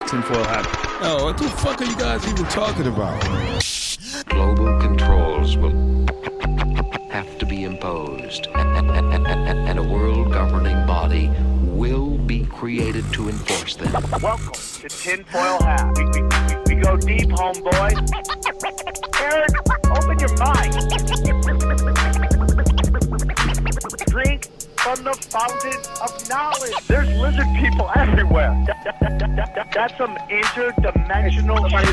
Tinfoil hat. Oh, what the fuck are you guys even talking about? Global controls will have to be imposed, and a world governing body will be created to enforce them. Welcome to Tinfoil Hat. We go deep, homeboy. Aaron, open your mind. Drink from the fountain of knowledge. There's lizard people everywhere. That's some interdimensional shit.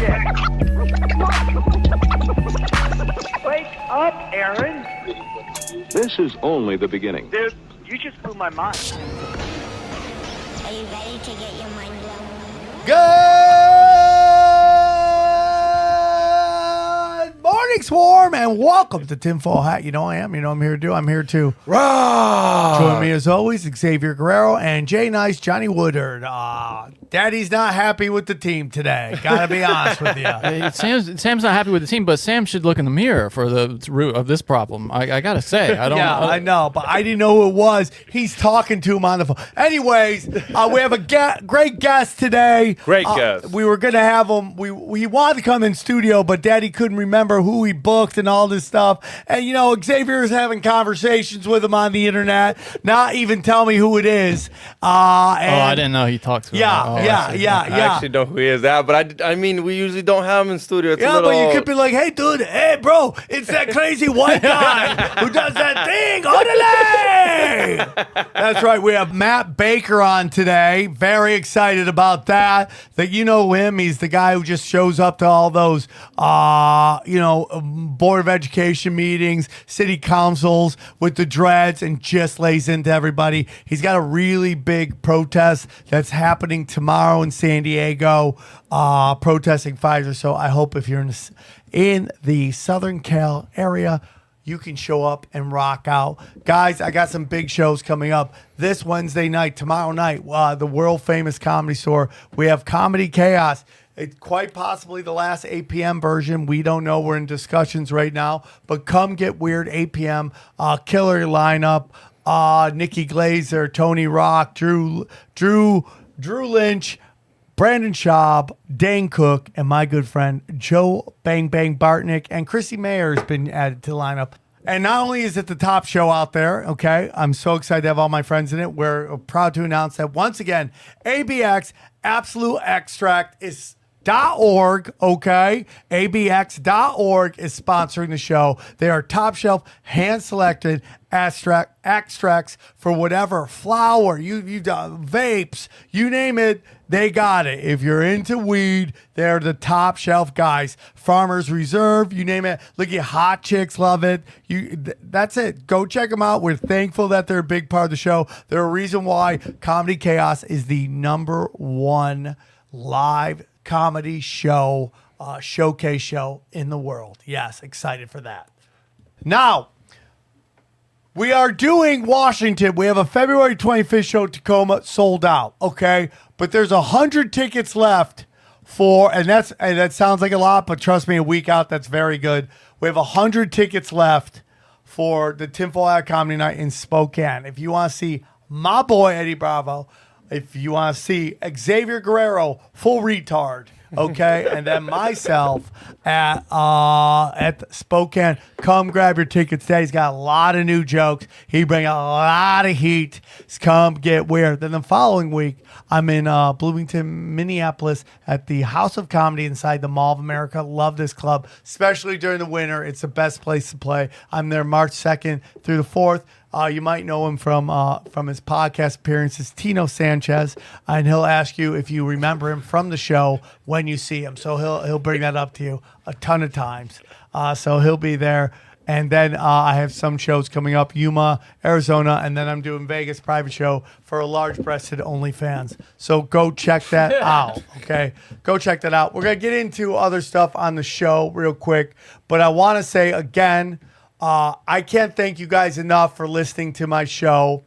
Wake up, Aaron. This is only the beginning. Dude, you just blew my mind. Are you ready to get your mind blown? Good morning, Swarm, and welcome to Tinfoil Hat. You know I am. You know I'm here too. I'm here too. Join me as always, Xavier Guerrero and Jay Nice, Johnny Woodard. Daddy's not happy with the team today. Gotta be honest with you. Sam's not happy with the team, but Sam should look in the mirror for the root of this problem. I gotta say, I don't. Yeah, I know, but I didn't know who it was. He's talking to him on the phone. Anyways, we have a great guest today. Great guest. We were gonna have him. We wanted to come in studio, but Daddy couldn't remember who he booked and all this stuff. And you know, Xavier is having conversations with him on the internet, not even tell me who it is. I didn't know he talked to him. Yeah. I actually know who he is. But I mean, we usually don't have him in studio. It's Yeah, but you could be like, hey, dude, hey, bro, it's that crazy white guy who does that thing on the leg. That's right. We have Matt Baker on today. Very excited about that. That you know him. He's the guy who just shows up to all those, Board of Education meetings, city councils with the dreads and just lays into everybody. He's got a really big protest that's happening tomorrow in San Diego, protesting Pfizer. So I hope if you're in the Southern Cal area, you can show up and rock out. Guys, I got some big shows coming up this Wednesday night, tomorrow night, the world famous Comedy Store. We have Comedy Chaos. It's quite possibly the last 8 p.m. version. We don't know. We're in discussions right now. But come get weird, 8 p.m. Killer lineup. Nikki Glazer, Tony Rock, Drew Lynch, Brandon Schaub, Dane Cook, and my good friend Joe Bang Bang Bartnick, and Chrissy Mayer has been added to the lineup. And not only is it the top show out there, okay, I'm so excited to have all my friends in it. We're proud to announce that once again, ABX Absolute Extract is .org, okay? ABX.org is sponsoring the show. They are top shelf, hand-selected extracts for whatever flower, you vapes, you name it, they got it. If you're into weed, they're the top shelf guys. Farmers Reserve, you name it. Look at Hot Chicks, love it. That's it. Go check them out. We're thankful that they're a big part of the show. They're a reason why Comedy Chaos is the #1 live comedy show, showcase show in the world. Yes, excited for that. Now, we are doing Washington. We have a February 25th show, Tacoma, sold out, okay? But there's 100 tickets left and that sounds like a lot, but trust me, a week out, that's very good. We have 100 tickets left for the Tinfoil Hat Comedy Night in Spokane. If you want to see my boy, Eddie Bravo, if you want to see Xavier Guerrero, full retard, okay, and then myself at Spokane, come grab your tickets today. He's got a lot of new jokes. He bring a lot of heat. Come get weird. Then the following week, I'm in Bloomington, Minneapolis at the House of Comedy inside the Mall of America. Love this club, especially during the winter. It's the best place to play. I'm there March 2nd through the 4th. You might know him from his podcast appearances, Tino Sanchez, and he'll ask you if you remember him from the show when you see him. So he'll bring that up to you a ton of times. So he'll be there. And then I have some shows coming up, Yuma, Arizona, and then I'm doing Vegas private show for a large-breasted OnlyFans. So go check that out, okay? Go check that out. We're going to get into other stuff on the show real quick, but I want to say again, I can't thank you guys enough for listening to my show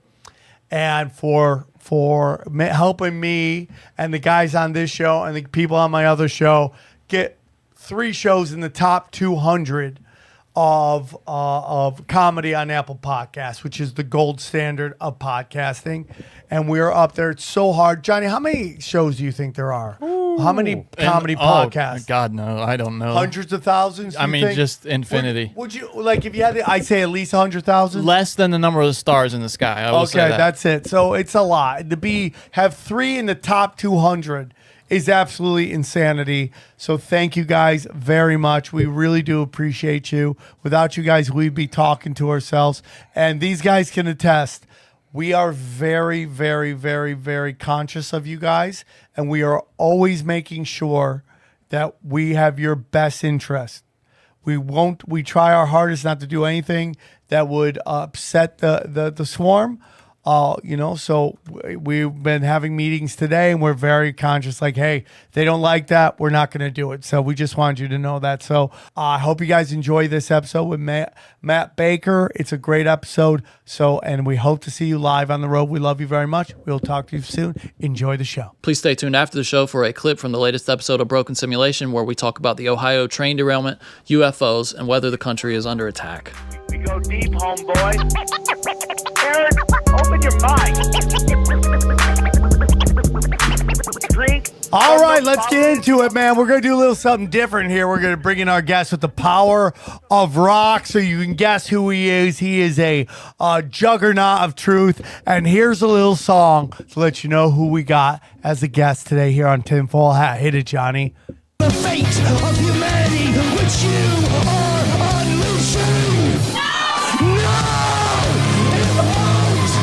and for helping me and the guys on this show and the people on my other show get 3 shows in the top 200 of comedy on Apple Podcasts, which is the gold standard of podcasting. And we're up there. It's so hard. Johnny, how many shows do you think there are? How many comedy podcasts? God, no, I don't know. Hundreds of thousands? I you mean, think? just infinity. Would you like if you had to, I'd say at least 100,000? Less than the number of the stars in the sky. I will say Okay, that. that's it. So it's a lot. To have 3 in the top 200 is absolutely insanity. So thank you guys very much. We really do appreciate you. Without you guys, we'd be talking to ourselves. And these guys can attest. We are very, very, very, very conscious of you guys, and we are always making sure that we have your best interest. We try our hardest not to do anything that would upset the swarm. So we've been having meetings today, and we're very conscious, like, hey, they don't like that, we're not going to do it. So we just wanted you to know that. So I hope you guys enjoy this episode with Matt Baker. It's a great episode. And we hope to see you live on the road. We love you very much. We'll talk to you soon. Enjoy the show. Please stay tuned after the show for a clip from the latest episode of Broken Simulation, where we talk about the Ohio train derailment, UFOs, and whether the country is under attack. We go deep, homeboy. Aaron, open your mind. Drink. All right, let's get into it, man. We're going to do a little something different here. We're going to bring in our guest with the power of rock so you can guess who he is. He is a juggernaut of truth. And here's a little song to let you know who we got as a guest today here on Tinfoil Hat. Hit it, Johnny. The fate of humanity, which you are unleashing. No! It holds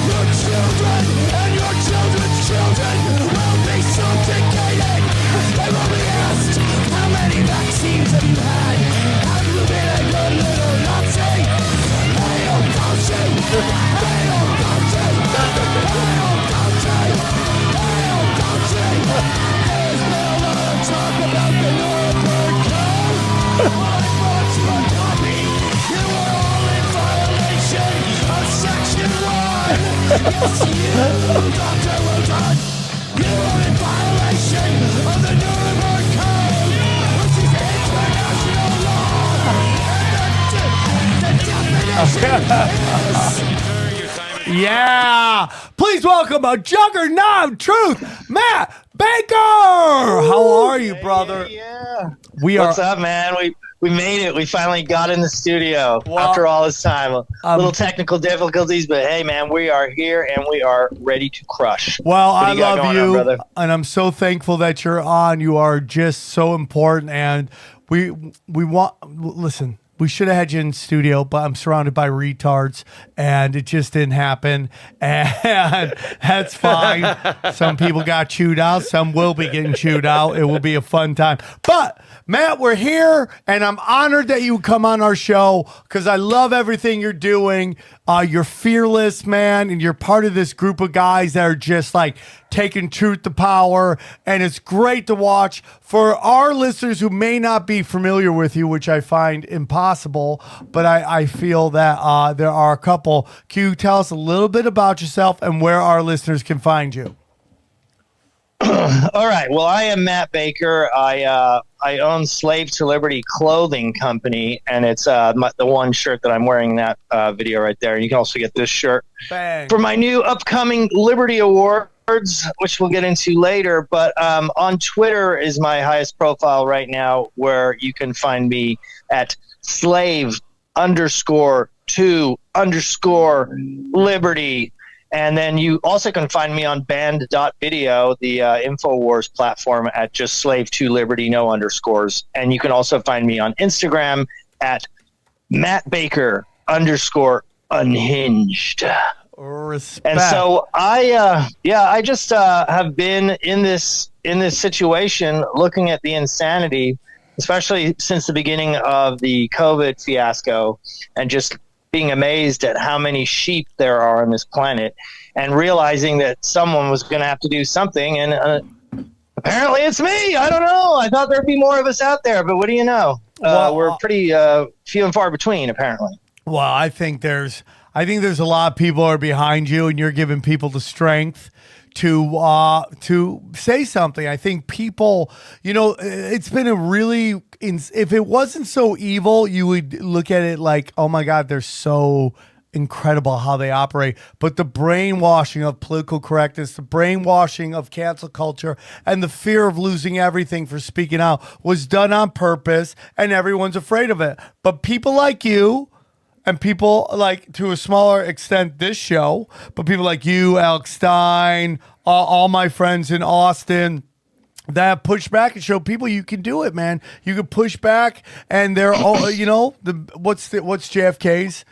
your children and your children's children will be subjugated. They will be asked, how many vaccines have you had? Have you been a good little Nazi? Hail Fauci! Hail Fauci! Hail Fauci! Hail Fauci! There's no other talk about the Nuremberg Code. One vote's one copy. You are all in violation of Section 1. Yes, you, Dr. Wilton. You are in violation of the Nuremberg Code, which is international law. And the definition Yeah. Please welcome a juggernaut of truth, Matt Baker. How are you, brother? Yeah. What's up, man? We made it. We finally got in the studio Well, after all this time. Little technical difficulties, but hey, man, we are here and we are ready to crush. Well, What do I you got love going on, you, brother? and I'm so thankful that you're on. You are just so important, and we want. Listen, we should have had you in studio, but I'm surrounded by retards, and it just didn't happen, and that's fine. Some people got chewed out. Some will be getting chewed out. It will be a fun time. But, Matt, we're here, and I'm honored that you would come on our show because I love everything you're doing. You're fearless, man, and you're part of this group of guys that are just like taking truth to power, and it's great to watch. For our listeners who may not be familiar with you, which I find impossible, but I feel that there are a couple. Can you tell us a little bit about yourself and where our listeners can find you? All right. Well, I am Matt Baker. I own Slave to Liberty clothing company, and it's the one shirt that I'm wearing in that video right there. You can also get this shirt Bang. for my new upcoming Liberty Awards, which we'll get into later. But on Twitter is my highest profile right now, where you can find me at slave_to_liberty. And then you also can find me on band.video, the InfoWars platform, at just slave2liberty, no underscores. And you can also find me on Instagram at mattbaker_unhinged. Respect. And so I just have been in this situation, looking at the insanity, especially since the beginning of the COVID fiasco, and just being amazed at how many sheep there are on this planet, and realizing that someone was going to have to do something. And apparently it's me. I don't know. I thought there'd be more of us out there, but what do you know? We're pretty few and far between, apparently. Well, I think there's a lot of people are behind you, and you're giving people the strength to say something. I think people, it's been a really, if it wasn't so evil, you would look at it like, oh my God, they're so incredible how they operate. But the brainwashing of political correctness, the brainwashing of cancel culture, and the fear of losing everything for speaking out was done on purpose, and everyone's afraid of it. But people like you, and people like, to a smaller extent, this show, but people like you, Alex Stein, all my friends in Austin, that push back and show people you can do it, man. You can push back, and they're all, you know, what's JFK's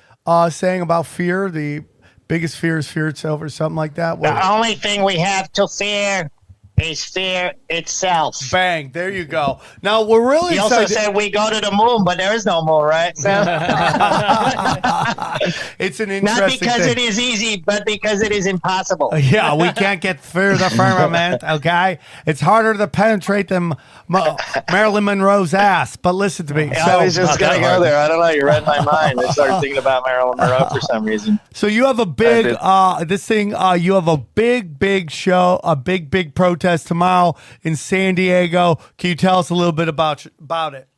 saying about fear? The biggest fear is fear itself, or something like that. The only thing we have to fear is fear itself. Bang! There you go. Now we're really. He also said we go to the moon, but there is no moon, right? So it's an interesting not because thing. it is easy, but because it is impossible. Yeah, we can't get through the firmament. Okay, it's harder to penetrate than Marilyn Monroe's ass. But listen to me. I was just gonna go there. I don't know. You read my mind. I started thinking about Marilyn Monroe for some reason. So you have a big you have a big show, a big protest tomorrow in San Diego. Can you tell us a little bit about it?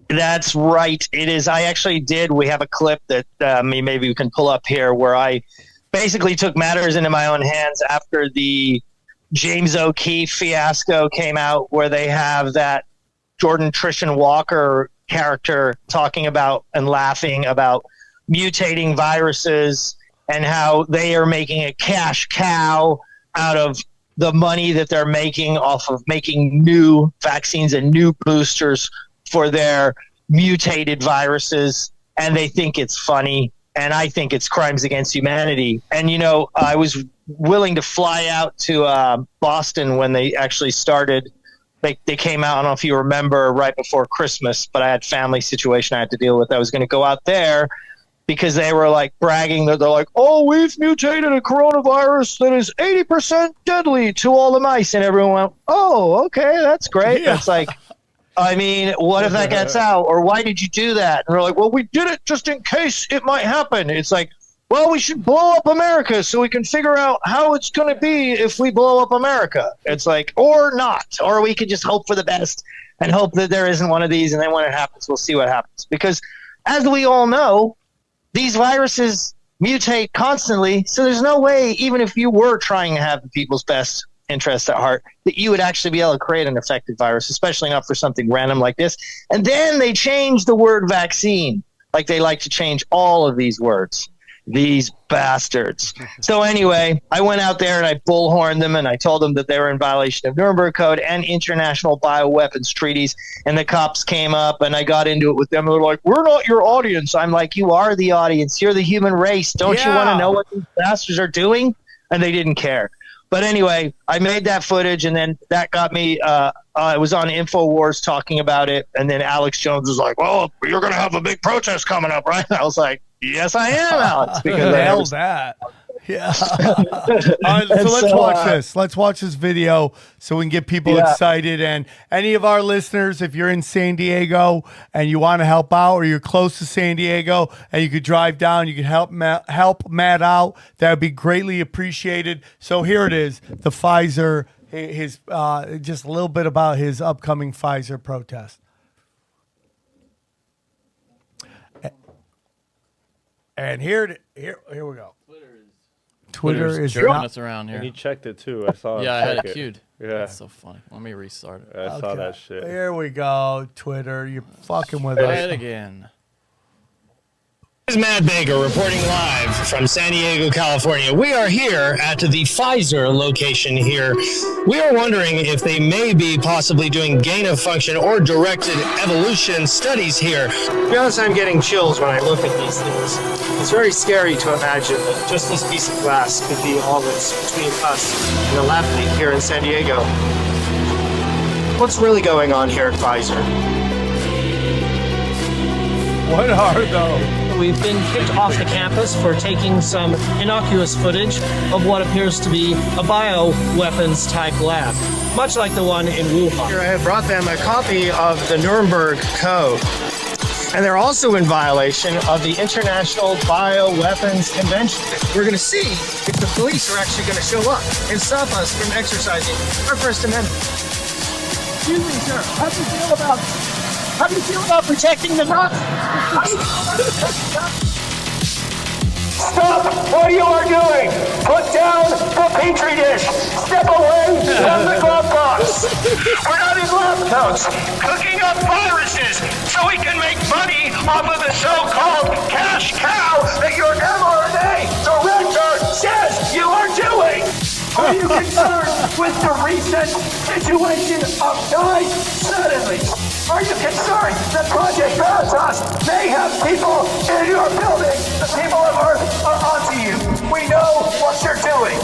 That's right. It is. I actually did. We have a clip that maybe we can pull up here where I basically took matters into my own hands after the James O'Keefe fiasco came out, where they have that Jordan Trishan Walker character talking about and laughing about mutating viruses and how they are making a cash cow out of the money that they're making off of making new vaccines and new boosters for their mutated viruses. And they think it's funny. And I think it's crimes against humanity. And, you know, I was willing to fly out to Boston when they actually started. They came out, I don't know if you remember, right before Christmas, but I had family situation I had to deal with. I was going to go out there because they were like bragging that they're like, oh, we've mutated a coronavirus that is 80% deadly to all the mice. And everyone went, oh, okay, that's great. Yeah. It's like, I mean, what if that gets out? Or why did you do that? And we're like, well, we did it just in case it might happen. It's like, well, we should blow up America so we can figure out how it's going to be if we blow up America. It's like, or not. Or we could just hope for the best and hope that there isn't one of these. And then when it happens, we'll see what happens. Because as we all know, these viruses mutate constantly. So there's no way, even if you were trying to have the people's best interest at heart, that you would actually be able to create an effective virus, especially not for something random like this. And then they change the word vaccine, like they like to change all of these words. These bastards. So anyway, I went out there and I bullhorned them and I told them that they were in violation of Nuremberg Code and international bioweapons treaties. And the cops came up and I got into it with them. They're like, we're not your audience. I'm like, you are the audience. You're the human race. Don't you want to know what these bastards are doing? And they didn't care. But anyway, I made that footage, and then that got me. I was on InfoWars talking about it, and then Alex Jones was like, "Well, you're going to have a big protest coming up, right?" And I was like, "Yes, I am, Alex." Because Nailed that. Yeah. All right, so let's watch this. Let's watch this video so we can get people excited. And any of our listeners, if you're in San Diego and you want to help out, or you're close to San Diego and you could drive down, you could help Matt out. That would be greatly appreciated. So here it is, the Pfizer, his just a little bit about his upcoming Pfizer protest. And here we go. Twitter is jerking us around here. And he checked it too. I saw. Yeah, I had it queued. Yeah, that's so funny. Let me restart it. I saw that shit. Here we go, Twitter. You're fucking with Try us. it again. This is Matt Baker reporting live from San Diego, California. We are here at the Pfizer location here. We are wondering if they may be possibly doing gain of function or directed evolution studies here. To be honest, I'm getting chills when I look at these things. It's very scary to imagine that just this piece of glass could be all that's between us and the lab leak here in San Diego. What's really going on here at Pfizer? What are those? We've been kicked off the campus for taking some innocuous footage of what appears to be a bioweapons type lab, much like the one in Wuhan. Here I have brought them a copy of the Nuremberg Code. And they're also in violation of the International Bioweapons Convention. We're going to see if the police are actually going to show up and stop us from exercising our First Amendment. Excuse me, sir. How do you feel about protecting the Nazis? Stop what you are doing. Put down the petri dish. Step away from the glove box. We're not in lab coats cooking up viruses so we can make money off of the so-called cash cow that your mRNA director says you are doing. Are you concerned with the recent situation of dying suddenly? Are you concerned that Project Veritas may have people in your building? The people of Earth are onto you. We know what you're doing.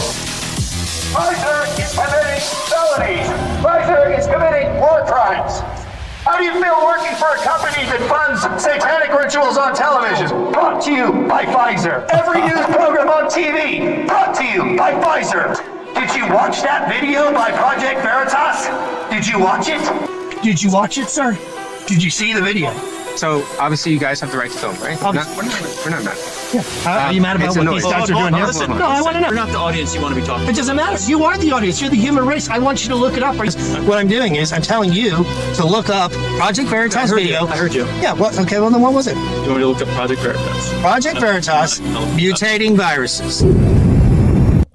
Pfizer is committing felonies. Pfizer is committing war crimes. How do you feel working for a company that funds satanic rituals on television? Brought to you by Pfizer. Every news program on TV, brought to you by Pfizer. Did you watch that video by Project Veritas? Did you watch it? Did you watch it, sir? Did you see the video? So obviously you guys have the right to film, right? We're not mad. Are you mad about what these guys are doing here? No, I want to know. You're not the audience you want to be talking to. It doesn't matter. You are the audience. You're the human race. I want you to look it up. What I'm doing is I'm telling you to look up Project Veritas video. I heard you. Yeah. What? Okay. Well, then what was it? You want me to look up Project Veritas? Project Veritas mutating viruses.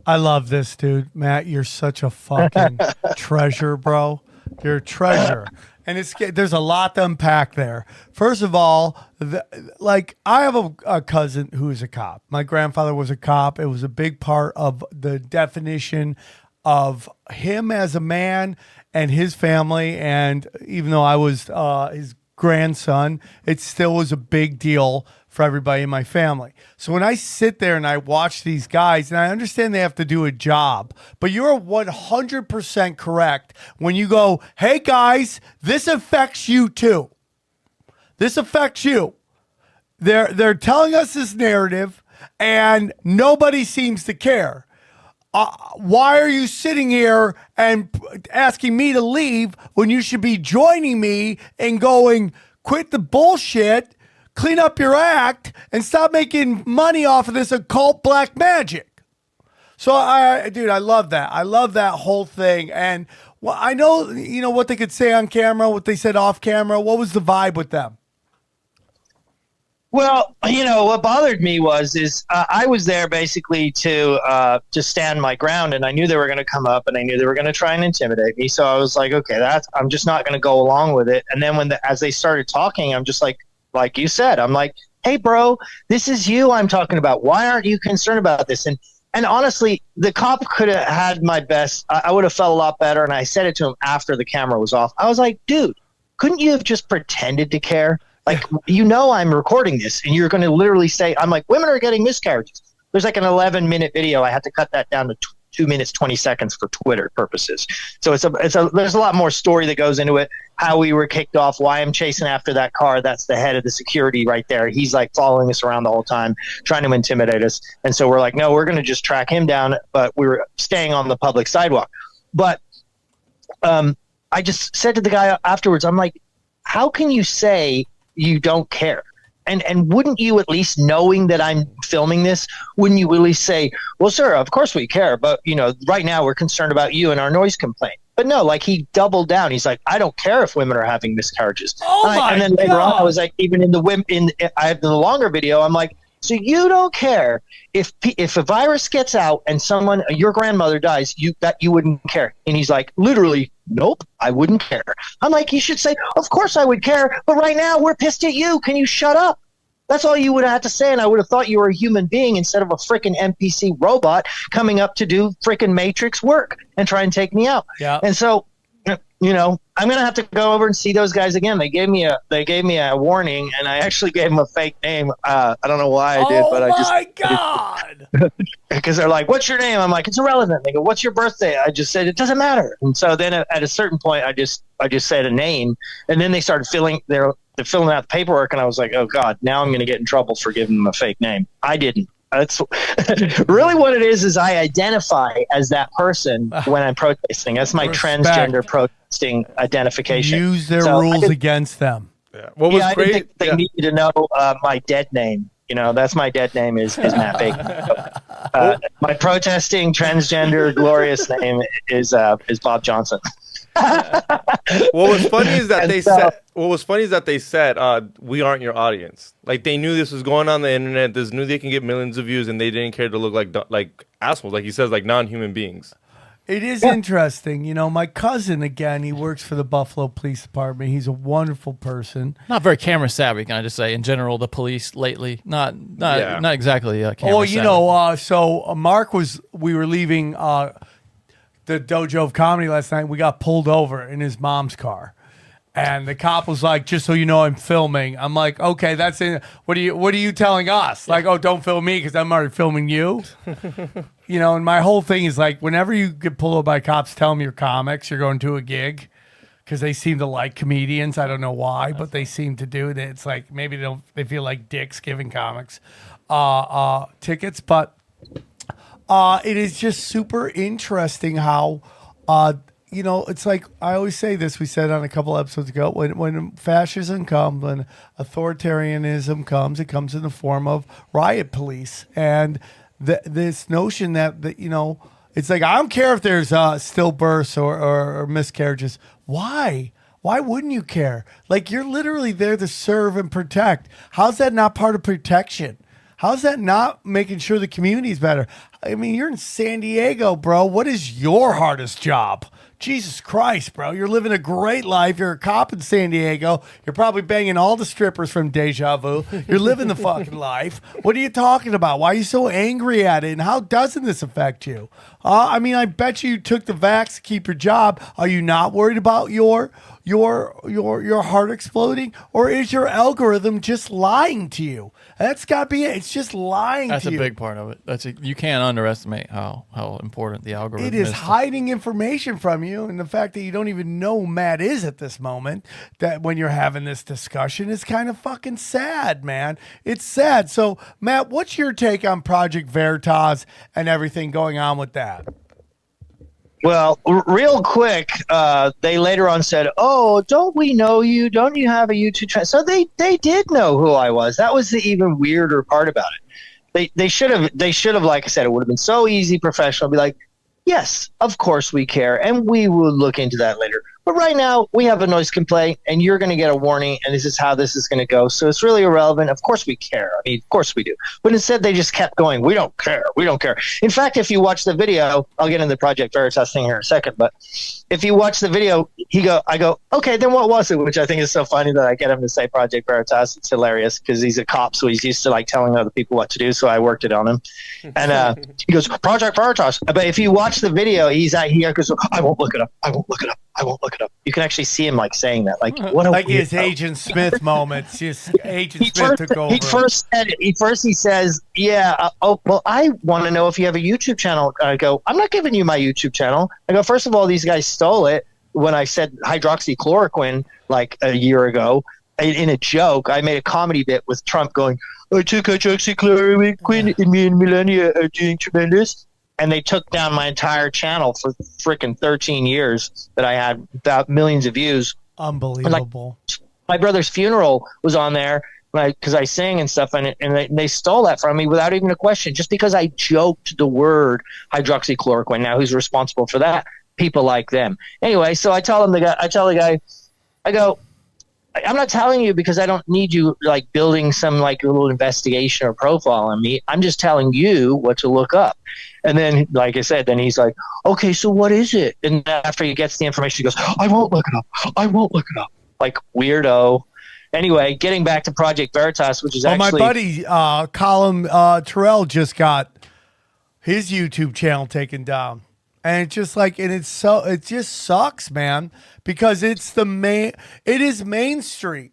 I love this, dude. Matt, you're such a fucking treasure, bro. You're a treasure. And there's a lot to unpack there. First of all, I have a cousin who is a cop. My grandfather was a cop. It was a big part of the definition of him as a man and his family. And even though I was his grandson, it still was a big deal for everybody in my family. So when I sit there and I watch these guys, and I understand they have to do a job, but you're 100% correct when you go, hey guys, this affects you too. This affects you. They're telling us this narrative and nobody seems to care. Why are you sitting here and asking me to leave when you should be joining me and going, quit the bullshit, clean up your act, and stop making money off of this occult black magic? So, I love that. I love that whole thing. And I know, what they could say on camera, what they said off camera. What was the vibe with them? Well, what bothered me is I was there basically to stand my ground, and I knew they were going to come up, and I knew they were going to try and intimidate me. So I was like, okay, I'm just not going to go along with it. And then as they started talking, I'm just like you said, I'm like, hey, bro, this is you I'm talking about. Why aren't you concerned about this? And honestly, the cop could have had my best. I would have felt a lot better. And I said it to him after the camera was off. I was like, dude, couldn't you have just pretended to care? Like, I'm recording this, and you're going to literally say, I'm like, women are getting miscarriages. There's like an 11-minute video. I had to cut that down to 2 minutes, 20 seconds for Twitter purposes. So there's a lot more story that goes into it, how we were kicked off, why I'm chasing after that car. That's the head of the security right there. He's like following us around the whole time, trying to intimidate us. And so we're like, no, we're going to just track him down, but we were staying on the public sidewalk. But I just said to the guy afterwards, I'm like, how can you say you don't care? And wouldn't you, at least knowing that I'm filming this, wouldn't you at least say, well, sir, of course we care, but right now we're concerned about you and our noise complaint. But no, like, he doubled down. He's like, I don't care if women are having miscarriages. And then later on, I was like, even in I have the longer video, I'm like, so you don't care if a virus gets out and your grandmother dies, that you wouldn't care? And he's like, literally, nope, I wouldn't care. I'm like, you should say, of course I would care, but right now we're pissed at you. Can you shut up? That's all you would have to say, and I would have thought you were a human being instead of a freaking NPC robot coming up to do freaking Matrix work and try and take me out. Yeah. And so, I'm gonna have to go over and see those guys again. They gave me a warning, and I actually gave them a fake name. I don't know why I did, but I just. Oh my God! Because they're like, "What's your name?" I'm like, "It's irrelevant." They go, "What's your birthday?" I just said, "It doesn't matter." And so then at a certain point, I just said a name, and then they started filling out the paperwork, and I was like, "Oh God, now I'm going to get in trouble for giving them a fake name." I didn't. That's really what it is I identify as that person when I'm protesting. That's my transgender protesting identification. Use their rules against them. Yeah. What was great? I didn't think they needed to know my dead name. That's my dead name is Matt Baker. My protesting transgender glorious name is Bob Johnson. What was funny is that And they so- said. What was funny is that they said, "We aren't your audience." Like they knew this was going on the internet. They knew they can get millions of views, and they didn't care to look like assholes, like he says, like non-human beings. It is interesting. You know, my cousin, again, he works for the Buffalo Police Department. He's a wonderful person. Not very camera savvy, can I just say? In general, the police lately, not exactly camera Oh, savvy. you know, Mark we were leaving the Dojo of Comedy last night. We got pulled over in his mom's car. And the cop was like, "Just so you know, I'm filming." I'm like, "Okay, that's it. What are you telling us? Like, oh, don't film me because I'm already filming you." You know, and my whole thing is like, whenever you get pulled over by cops, tell them you're comics. You're going to a gig because they seem to like comedians. I don't know why, but they seem to do it. It's like maybe they feel like dicks giving comics tickets, but it is just super interesting how. You know, it's like I always say this. We said on a couple episodes ago, when fascism comes, when authoritarianism comes, it comes in the form of riot police, and this notion that you know, it's like I don't care if there's stillbirths or miscarriages. Why? Why wouldn't you care? Like you're literally there to serve and protect. How's that not part of protection? How's that not making sure the community's better? I mean, you're in San Diego, bro. What is your hardest job? Jesus Christ, bro. You're living a great life. You're a cop in San Diego. You're probably banging all the strippers from Deja Vu. You're living the fucking life. What are you talking about? Why are you so angry at it? And how doesn't this affect you? I mean, I bet you took the vax to keep your job. Are you not worried about your heart exploding? Or is your algorithm just lying to you? That's got to be it. It's just lying That's to you. a big part of it. You can't underestimate how important the algorithm It is is. hiding information from you, and the fact that you don't even know who Matt is at this moment, that when you're having this discussion, is kind of fucking sad, man. It's sad. So, Matt, what's your take on Project Veritas and everything going on with that? Well, real quick, they later on said, "Oh, don't we know you? Don't you have a YouTube channel?" So they did know who I was. That was the even weirder part about it. They should have, like I said, it would have been so easy, professional, be like, "Yes, of course we care, and we will look into that later." But right now, we have a noise complaint, and you're going to get a warning, and this is how this is going to go. So it's really irrelevant. Of course we care. I mean, of course we do. But instead, they just kept going. We don't care. We don't care. In fact, if you watch the video, I'll get into the Project Veritas thing here in a second, but if you watch the video, I go, "Okay, then what was it?" Which I think is so funny that I get him to say Project Veritas. It's hilarious because he's a cop, so he's used to like telling other people what to do. So I worked it on him. And he goes, "Project Veritas." But if you watch the video, he goes, "I won't look it up. I won't look it up. I won't look it up." You can actually see him like saying that, like what a like his weirdo. Agent Smith moments. Just Agent Smith took over. He says, "Yeah, well, I want to know if you have a YouTube channel." I go, "I'm not giving you my YouTube channel." I go, "First of all, these guys stole it when I said hydroxychloroquine like a year ago in a joke. I made a comedy bit with Trump going, 'I took hydroxychloroquine and me and Melania are doing tremendous.'" And they took down my entire channel for freaking 13 years that I had about millions of views. Unbelievable. My brother's funeral was on there because I sing and stuff, and they stole that from me without even a question, just because I joked the word hydroxychloroquine. Now, who's responsible for that? People like them. Anyway, so I tell the guy, I go, "I'm not telling you because I don't need you like building some like little investigation or profile on me. I'm just telling you what to look up." And then, like I said, then he's like, "Okay, so what is it?" And after he gets the information, he goes, "I won't look it up. I won't look it up." Like weirdo. Anyway, getting back to Project Veritas, which is actually my buddy Colin Terrell just got his YouTube channel taken down. And it's just like, and it just sucks, man, because it is Main Street.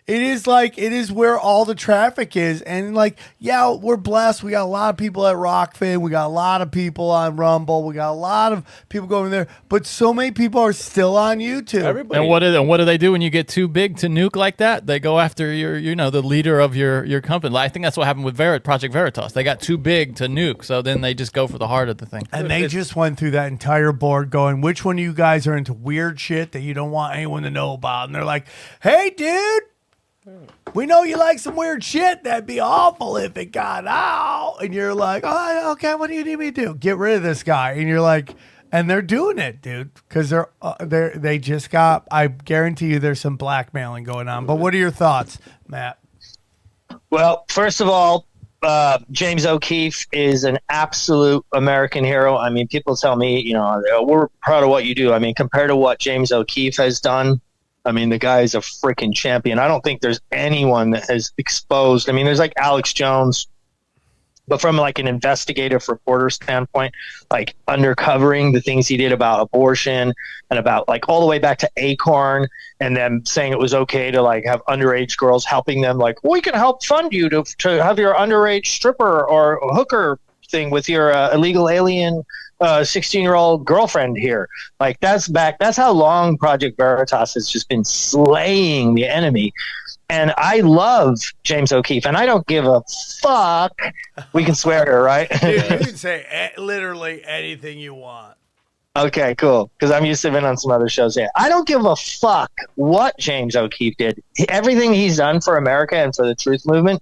It is where all the traffic is. And like, yeah, we're blessed. We got a lot of people at Rockfin. We got a lot of people on Rumble. We got a lot of people going there. But so many people are still on YouTube. Everybody. And what do they do when you get too big to nuke like that? They go after the leader of your company. I think that's what happened with Project Veritas. They got too big to nuke, so then they just go for the heart of the thing. And they just went through that entire board going, which one of you guys are into weird shit that you don't want anyone to know about? And they're like, "Hey, dude, we know you like some weird shit. That'd be awful if it got out." And you're like, "Oh, okay, what do you need me to do?" Get rid of this guy. And you're like, and they're doing it, dude, because they just got. I guarantee you, there's some blackmailing going on. But what are your thoughts, Matt? Well, first of all, James O'Keefe is an absolute American hero. I mean, people tell me, you know, we're proud of what you do. I mean, compared to what James O'Keefe has done, I mean, the guy is a freaking champion. I don't think there's anyone that has exposed. I mean, there's like Alex Jones, but from like an investigative reporter standpoint, like undercovering the things he did about abortion and about like all the way back to Acorn, and then saying it was okay to like have underage girls helping them, like, we can help fund you to have your underage stripper or hooker thing with your illegal alien 16-year-old girlfriend here. Like that's how long Project Veritas has just been slaying the enemy. And I love James O'Keefe, and I don't give a fuck. We can swear here, right? Dude, you can say literally anything you want. Okay, cool. Because I'm used to being on some other shows. Yeah, I don't give a fuck what James O'Keefe did. Everything he's done for America and for the truth movement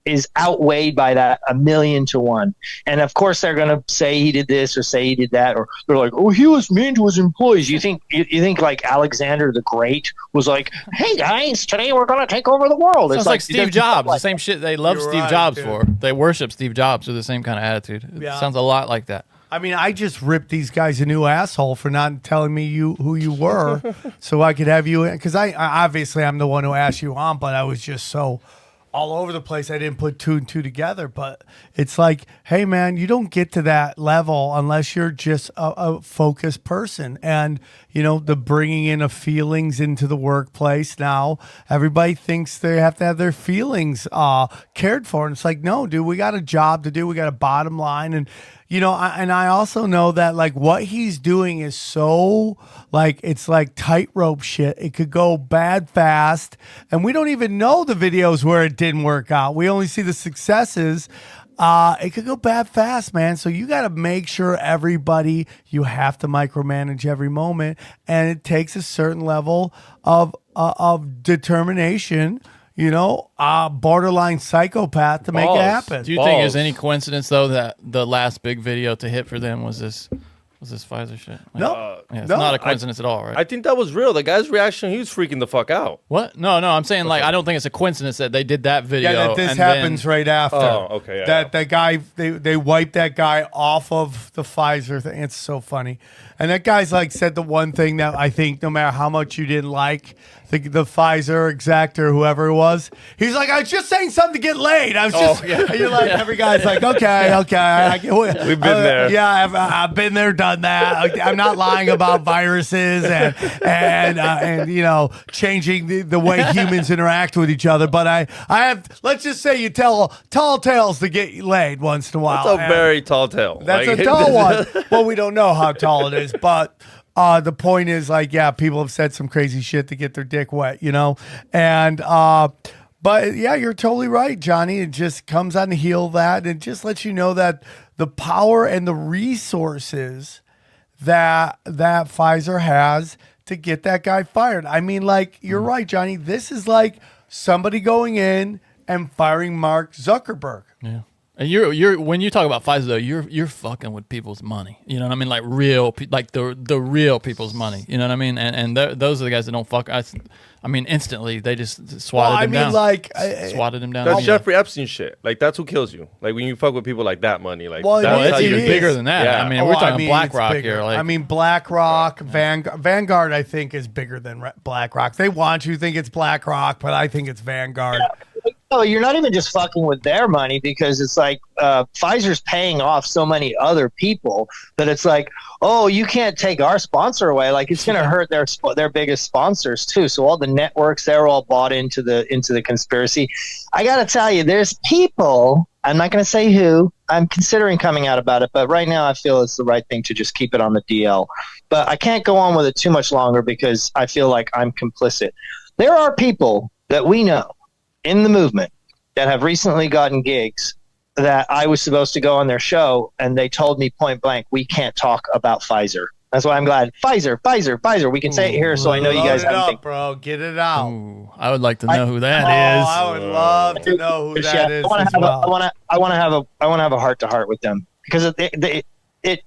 is outweighed by that 1,000,000 to 1. And of course, they're going to say he did this or say he did that, or they're like, oh, he was mean to his employees. You think like Alexander the Great was like, hey guys, today we're going to take over the world? Sounds like Steve Jobs. The same shit they love You're Steve right, Jobs dude. for. They worship Steve Jobs with the same kind of attitude. It sounds a lot like that. I mean, I just ripped these guys a new asshole for not telling me who you were, so I could have you in. Because I obviously I'm the one who asked you on, but I was just so all over the place. I didn't put 2 and 2 together. But it's like, hey man, you don't get to that level unless you're just a focused person. And you know, the bringing in of feelings into the workplace. Now everybody thinks they have to have their feelings cared for, and it's like, no, dude, we got a job to do. We got a bottom line. And you know, I also know that like what he's doing is so like, it's like tightrope shit. It could go bad fast, and we don't even know the videos where it didn't work out. We only see the successes. It could go bad fast, man. So you got to make sure everybody, you have to micromanage every moment, and it takes a certain level of determination. You know, borderline psychopath to make it happen. Do you think there's any coincidence though that the last big video to hit for them was this Pfizer shit? Like, No, it's not a coincidence at all, right? I think that was real. The guy's reaction, he was freaking the fuck out. What? No, I'm saying like I don't think it's a coincidence that they did that video. Yeah, that this and happens right after. Oh, okay. Yeah, that guy, they wiped that guy off of the Pfizer thing. It's so funny. And that guy's like said the one thing that I think no matter how much you didn't like the Pfizer exec or whoever it was, he's like, I was just saying something to get laid. I was just, you're like, every guy's like, okay. We've been there. Yeah, I've been there, done that. I'm not lying about viruses and you know, changing the way humans interact with each other. But I have, let's just say you tell tall tales to get laid once in a while. That's a very tall tale. That's Like, a tall one. Well, we don't know how tall it is, but the point is, like, yeah, people have said some crazy shit to get their dick wet, you know? And, but yeah, you're totally right, Johnny. It just comes on the heel of that. And it just lets you know that the power and the resources that Pfizer has to get that guy fired. I mean, like, you're right, Johnny. This is like somebody going in and firing Mark Zuckerberg. Yeah. And you're when you talk about Pfizer though, you're fucking with people's money. You know what I mean? Like the real people's money. You know what I mean? And those are the guys that don't fuck. I mean, instantly they just swatted him down. Swatted him down. That's Jeffrey Epstein shit. Like that's who kills you. Like when you fuck with people like that money. Like that's even bigger than that. Yeah. I mean, we're talking BlackRock here. Like, I mean, BlackRock, Vanguard. I think is bigger than BlackRock. They want you to think it's BlackRock, but I think it's Vanguard. Yeah. No, you're not even just fucking with their money, because it's like Pfizer's paying off so many other people that it's like, oh, you can't take our sponsor away. Like it's going to hurt their biggest sponsors too. So all the networks, they're all bought into the conspiracy. I got to tell you, there's people, I'm not going to say who, I'm considering coming out about it, but right now I feel it's the right thing to just keep it on the DL. But I can't go on with it too much longer because I feel like I'm complicit. There are people that we know in the movement that have recently gotten gigs that I was supposed to go on their show, and they told me point blank, we can't talk about Pfizer. That's why I'm glad. Pfizer. We can say it here, so I know you guys haven't think. Bro, get it out. Ooh, I would like to know who that is. I would love to know who that is. I want to have a heart to heart with them, because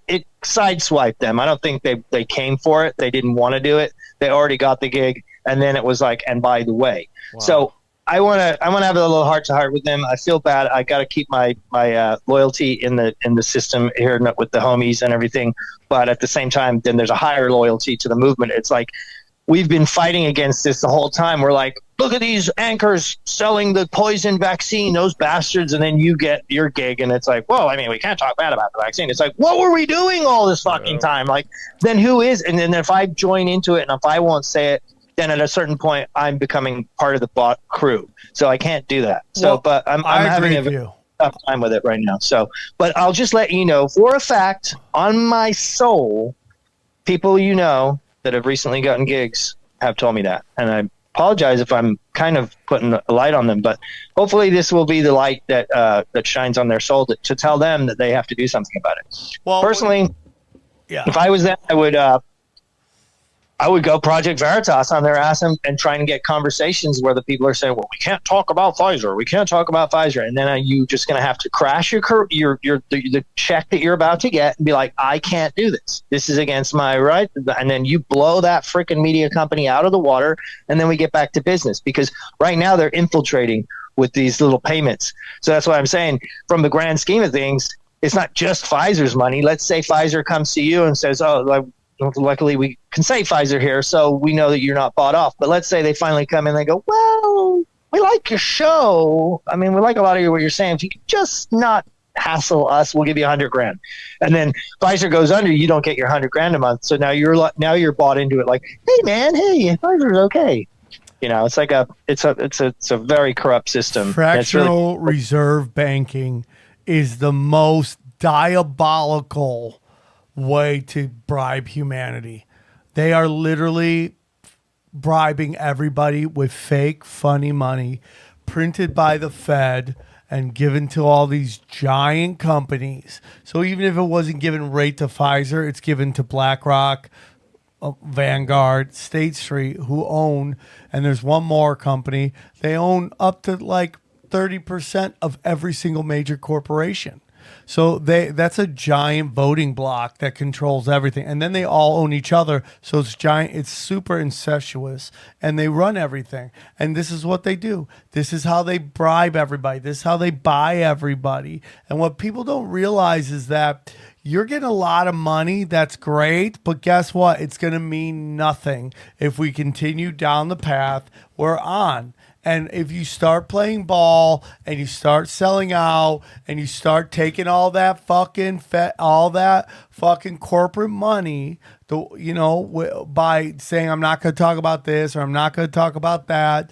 it sideswiped them. I don't think they came for it. They didn't want to do it. They already got the gig, and then it was like, and by the way, so I want to have a little heart to heart with them. I feel bad. I got to keep my loyalty in the system here with the homies and everything, but at the same time, then there's a higher loyalty to the movement. It's like, we've been fighting against this the whole time. We're like, look at these anchors selling the poison vaccine, those bastards. And then you get your gig, and it's like, whoa, I mean, we can't talk bad about the vaccine. It's like, what were we doing all this fucking time? Like, then who is? And then if I join into it and if I won't say it, then at a certain point, I'm becoming part of the bot crew. So I can't do that. So, but I'm having a tough time with it right now. So, but I'll just let you know for a fact, on my soul, people that have recently gotten gigs have told me that. And I apologize if I'm kind of putting a light on them, but hopefully this will be the light that shines on their soul to tell them that they have to do something about it. Well, personally, if I was them, I would go Project Veritas on their ass and try and get conversations where the people are saying, well, we can't talk about Pfizer. We can't talk about Pfizer. And then you just going to have to crash the check that you're about to get and be like, I can't do this. This is against my right. And then you blow that freaking media company out of the water. And then we get back to business, because right now they're infiltrating with these little payments. So that's why I'm saying, from the grand scheme of things, it's not just Pfizer's money. Let's say Pfizer comes to you and says, luckily we can say Pfizer here, so we know that you're not bought off. But let's say they finally come in and they go, well, we like your show. I mean, we like a lot of what you're saying. If you could just not hassle us, we'll give you $100,000. And then Pfizer goes under, you don't get your $100,000 a month. So now you're bought into it. Like, hey man, hey, Pfizer's okay. It's like it's a very corrupt system. Fractional reserve banking is the most diabolical way to bribe humanity. They are literally bribing everybody with fake funny money printed by the Fed and given to all these giant companies. So even if it wasn't given right to Pfizer, it's given to BlackRock, Vanguard, State Street, who own, and there's one more company, they own up to like 30% of every single major corporation. So that's a giant voting block that controls everything. And then they all own each other. So it's giant. It's super incestuous. And they run everything. And this is what they do. This is how they bribe everybody. This is how they buy everybody. And what people don't realize is that you're getting a lot of money. That's great. But guess what? It's going to mean nothing if we continue down the path we're on. And if you start playing ball and you start selling out and you start taking all that fucking corporate money, by saying I'm not going to talk about this or I'm not going to talk about that,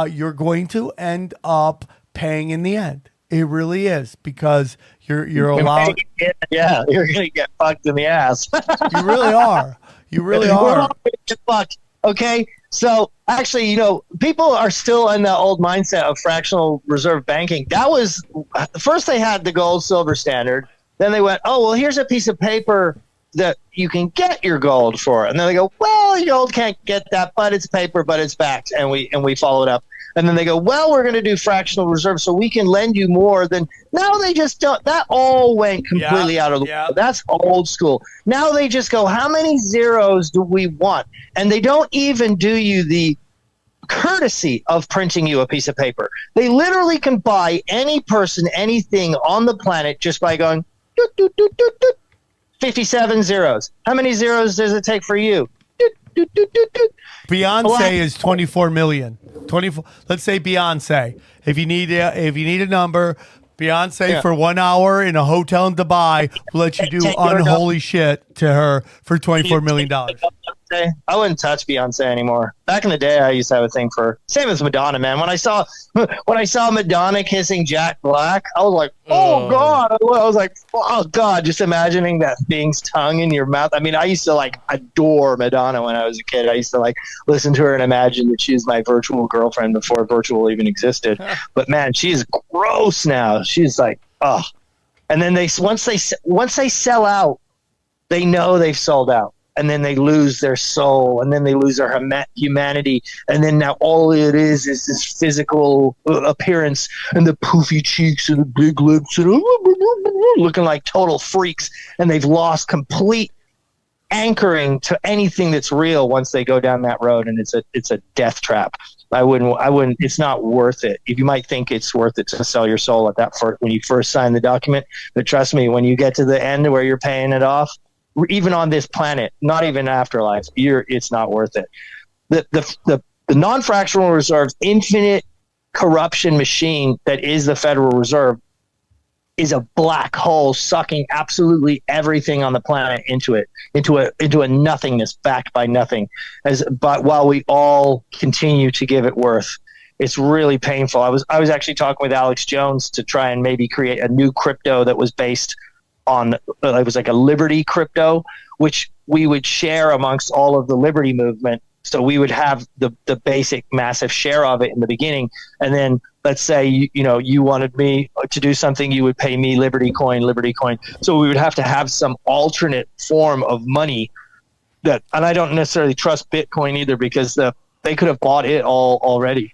you're going to end up paying in the end. It really is, because you're allowed. Yeah, you're going to get fucked in the ass. You really are. You really are. We're all going to get fucked. Okay. So actually, people are still in the old mindset of fractional reserve banking. That was first they had the gold silver standard. Then they went, oh, well, here's a piece of paper that you can get your gold for. And then they go, well, your gold can't get that, but it's paper, but it's backed. And we followed up. And then they go, well, we're going to do fractional reserve so we can lend you more than. Now they just don't. That all went completely out of the way. That's old school. Now they just go, how many zeros do we want? And they don't even do you the courtesy of printing you a piece of paper. They literally can buy any person, anything on the planet just by going, doot, doot, doot, doot, doot. 57 zeros. How many zeros does it take for you? Doot, doot, doot, doot, doot. Beyonce is 24 million. 24. Let's say Beyonce. If you need a number, Beyonce for 1 hour in a hotel in Dubai will let you do unholy shit to her for $24 million. I wouldn't touch Beyonce anymore. Back in the day, I used to have a thing for. Same as Madonna, man. When I saw Madonna kissing Jack Black, I was like, oh god. I was like, oh god. Just imagining that thing's tongue in your mouth. I mean, I used to adore Madonna when I was a kid. I used to listen to her and imagine that she was my virtual girlfriend before virtual even existed. But man, she's gross now. She's like, oh. And then once they sell out, they know they've sold out. and then they lose their soul, and then they lose their humanity, and then now all it is this physical appearance and the poofy cheeks and the big lips and looking like total freaks, and they've lost complete anchoring to anything that's real once they go down that road, and it's a death trap. I wouldn't. It's not worth it. You might think it's worth it to sell your soul at that when you first sign the document, but trust me, when you get to the end where you're paying it off, even on this planet, not even afterlife, it's not worth it. The non-fractional reserve, infinite corruption machine that is the Federal Reserve, is a black hole sucking absolutely everything on the planet into a nothingness, backed by nothing. But while we all continue to give it worth, it's really painful. I was actually talking with Alex Jones to try and maybe create a new crypto that was based on, it was like a Liberty crypto, which we would share amongst all of the Liberty movement. So we would have the basic massive share of it in the beginning, and then let's say you wanted me to do something, you would pay me Liberty coin. So we would have to have some alternate form of money and I don't necessarily trust Bitcoin either, because they could have bought it all already.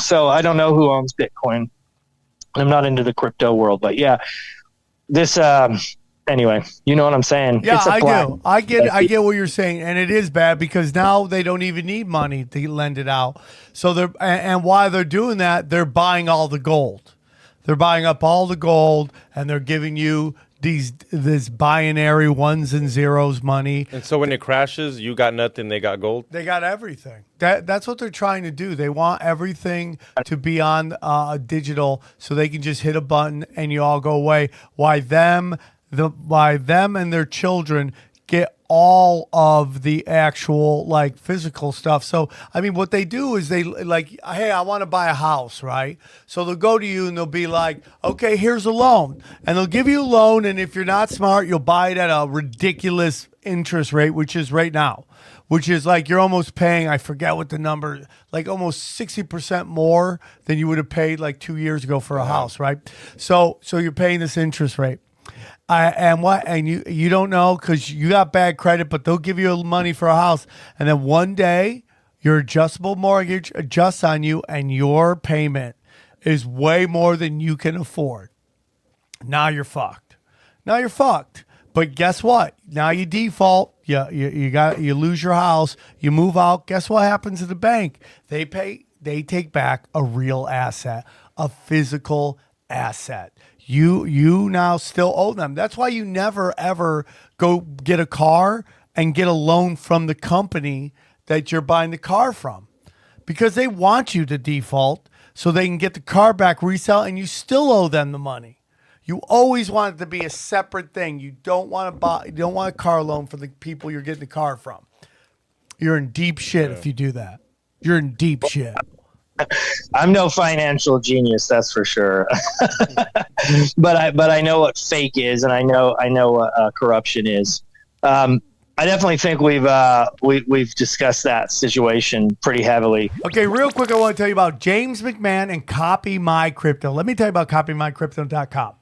So I don't know who owns Bitcoin. I'm not into the crypto world, but yeah, this anyway, you know what I'm saying? Yeah, I do. I get what you're saying, and it is bad because now they don't even need money to lend it out. So and while they're doing that, they're buying all the gold. They're buying up all the gold, and they're giving you this binary ones and zeros money. And so when it crashes, you got nothing. They got gold. They got everything. That's what they're trying to do. They want everything to be on digital, so they can just hit a button and you all go away. Why them and their children get all of the actual physical stuff. So I mean, what they do is they hey, I want to buy a house, right? So they'll go to you and they'll be like, okay, here's a loan, and they'll give you a loan, and if you're not smart, you'll buy it at a ridiculous interest rate, which is right now, which is you're almost paying, I forget what the number, almost 60% more than you would have paid 2 years ago for a house, right? So you're paying this interest rate. And you don't know because you got bad credit, but they'll give you money for a house, and then one day your adjustable mortgage adjusts on you, and your payment is way more than you can afford. Now you're fucked. But guess what? Now you default. You lose your house. You move out. Guess what happens to the bank? They take back a real asset, a physical asset. You now still owe them. That's why you never, ever go get a car and get a loan from the company that you're buying the car from, because they want you to default so they can get the car back, resell, and you still owe them the money. You always want it to be a separate thing. You don't want a car loan for the people you're getting the car from. You're in deep shit if you do that. You're in deep shit. I'm no financial genius, that's for sure. but I know what fake is, and I know what corruption is. I definitely think we've discussed that situation pretty heavily. Okay, real quick, I want to tell you about James McMahon and Copy My Crypto. Let me tell you about CopyMyCrypto.com.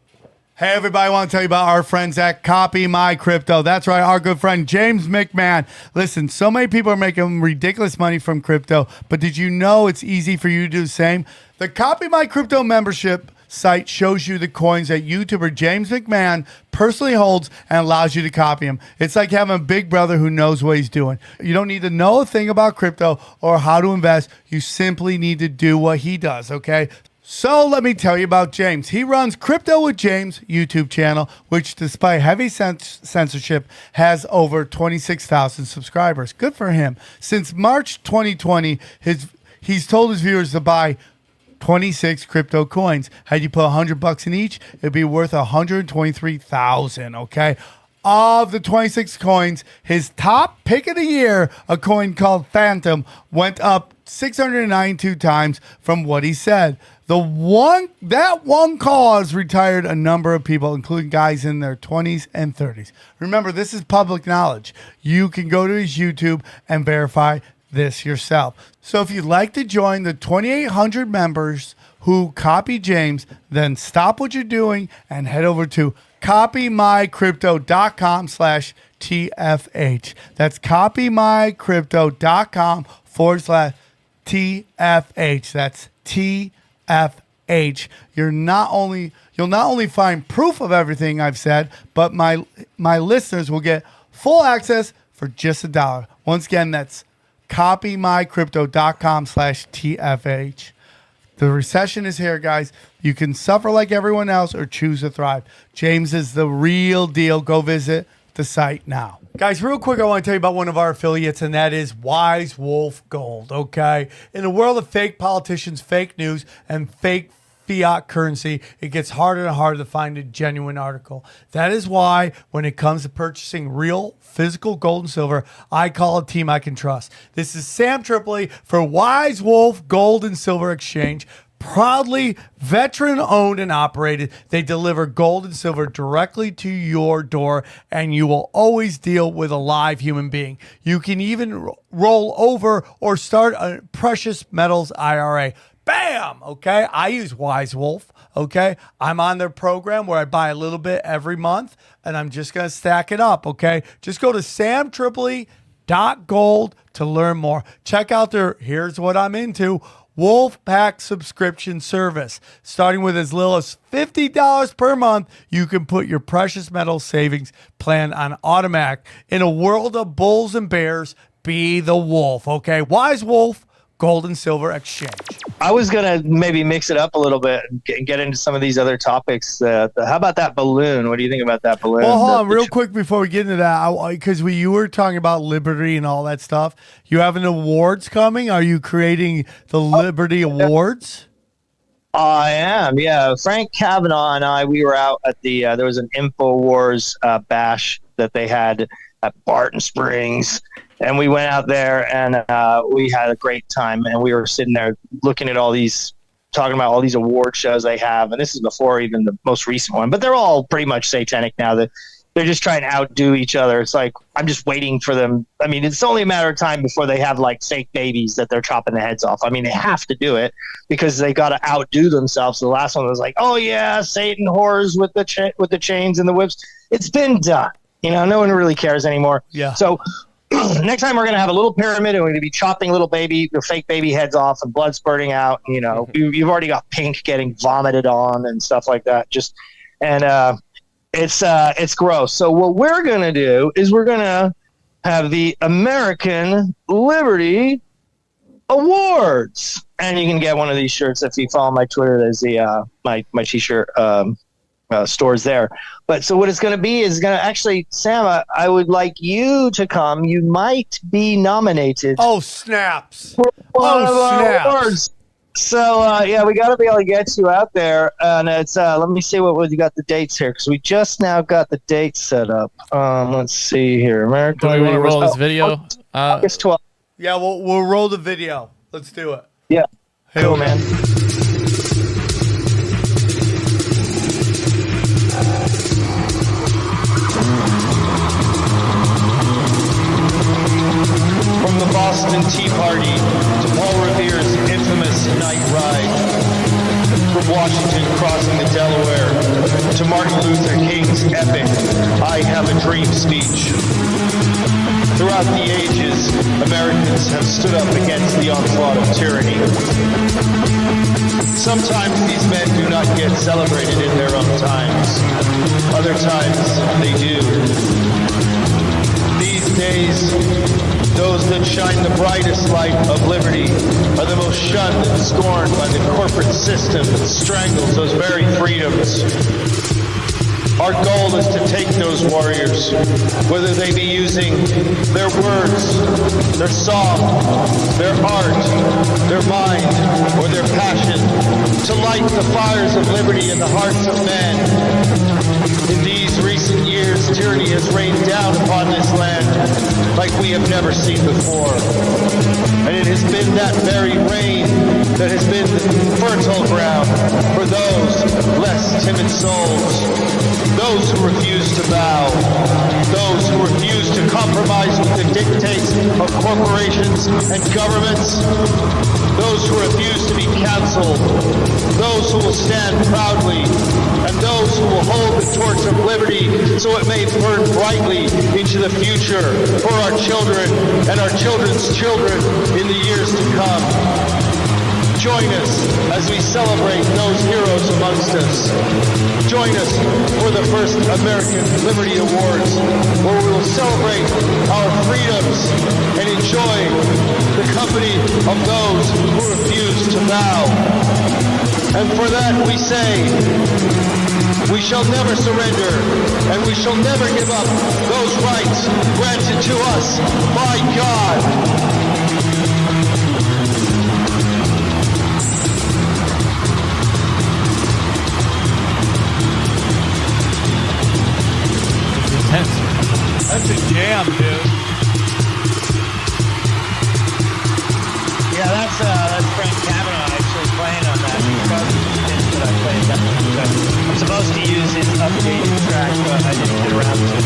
Hey, everybody, I want to tell you about our friends at Copy My Crypto. That's right, our good friend James McMahon. Listen, so many people are making ridiculous money from crypto, but did you know it's easy for you to do the same? The Copy My Crypto membership site shows you the coins that YouTuber James McMahon personally holds and allows you to copy them. It's like having a big brother who knows what he's doing. You don't need to know a thing about crypto or how to invest. You simply need to do what he does, okay? So let me tell you about James. He runs Crypto with James YouTube channel, which despite heavy censorship has over 26,000 subscribers. Good for him. Since March 2020, he's told his viewers to buy 26 crypto coins. Had you put $100 in each, it'd be worth 123,000, okay? Of the 26 coins, his top pick of the year, a coin called Phantom, went up 692 times from what he said. That one cause retired a number of people, including guys in their 20s and 30s. Remember, this is public knowledge. You can go to his YouTube and verify this yourself. So if you'd like to join the 2,800 members who copy James, then stop what you're doing and head over to copymycrypto.com/TFH. That's copymycrypto.com/TFH. That's TFH. You'll not only find proof of everything I've said, but my listeners will get full access for just $1. Once again, that's copymycrypto.com/TFH. The recession is here, guys. You can suffer like everyone else or choose to thrive. James is the real deal. Go visit the site now. Guys, real quick, I want to tell you about one of our affiliates, and that is Wise Wolf Gold, okay? In the world of fake politicians, fake news, and fake fiat currency, it gets harder and harder to find a genuine article. That is why when it comes to purchasing real physical gold and silver, I call a team I can trust. This is Sam Tripoli for Wise Wolf Gold and Silver Exchange. Proudly veteran owned and operated. They deliver gold and silver directly to your door, and you will always deal with a live human being. You can even roll over or start a precious metals IRA. Bam! Okay, I use Wise Wolf. Okay, I'm on their program where I buy a little bit every month, and I'm just gonna stack it up. Okay, just go to samtripoli.gold to learn more. Check out their Here's What I'm Into Wolf Pack subscription service. Starting with as little as $50 per month, you can put your precious metal savings plan on automatic. In a world of bulls and bears, be the wolf. Okay, Wise Wolf Gold and Silver Exchange. I was going to maybe mix it up a little bit and get into some of these other topics. How about that balloon? What do you think about that balloon? Well, hold on real quick before we get into that, because you were talking about Liberty and all that stuff. You have an awards coming? Are you creating the Liberty Awards? I am, yeah. Frank Kavanaugh and I, we were out at the, there was an InfoWars bash that they had at Barton Springs. And we went out there and we had a great time. And we were sitting there looking at all these, talking about all these award shows they have. And this is before even the most recent one. But they're all pretty much satanic now. They're just trying to outdo each other. It's like, I'm just waiting for them. I mean, it's only a matter of time before they have like fake babies that they're chopping the heads off. I mean, they have to do it because they got to outdo themselves. The last one was like, oh yeah, Satan whores with the chains and the whips. It's been done. You know, no one really cares anymore. Yeah. So next time we're going to have a little pyramid and we're going to be chopping little fake baby heads off and blood spurting out. You know, you've already got Pink getting vomited on and stuff like that. It's gross. So what we're going to do is we're going to have the American Liberty Awards. And you can get one of these shirts if you follow my Twitter. There's the my t-shirt stores there. But so what it's going to be is going to actually, Sam, I would like you to come. You might be nominated. Oh, snaps. For one of our awards. So, yeah, we got to be able to get you out there. And it's, let me see what you got the dates here, because we just now got the dates set up. Let's see here. American. Do we want to roll this video? August 12th. Yeah, we'll roll the video. Let's do it. Yeah. Hey, cool, man. From the Boston Tea Party to Paul Revere's infamous night ride, from Washington crossing the Delaware to Martin Luther King's epic I Have a Dream speech. Throughout the ages, Americans have stood up against the onslaught of tyranny. Sometimes these men do not get celebrated in their own times. Other times they do. These days, those that shine the brightest light of liberty are the most shunned and scorned by the corporate system that strangles those very freedoms. Our goal is to take those warriors, whether they be using their words, their song, their art, their mind, or their passion, to light the fires of liberty in the hearts of men. In these recent years, tyranny has rained down upon this land like we have never seen before. And it has been that very rain that has been fertile ground for those less timid souls. Those who refuse to bow, those who refuse to compromise with the dictates of corporations and governments, those who refuse to be canceled, those who will stand proudly, and those who will hold the torch of liberty so it may burn brightly into the future for our children and our children's children in the years to come. Join us as we celebrate those heroes amongst us. Join us for the first American Liberty Awards, where we will celebrate our freedoms and enjoy the company of those who refuse to bow. And for that we say, we shall never surrender, and we shall never give up those rights granted to us by God. That's a jam, dude. Yeah, that's Frank Kavanaugh actually playing on that. That I played. I'm supposed to use his updated track, but I didn't get around to it.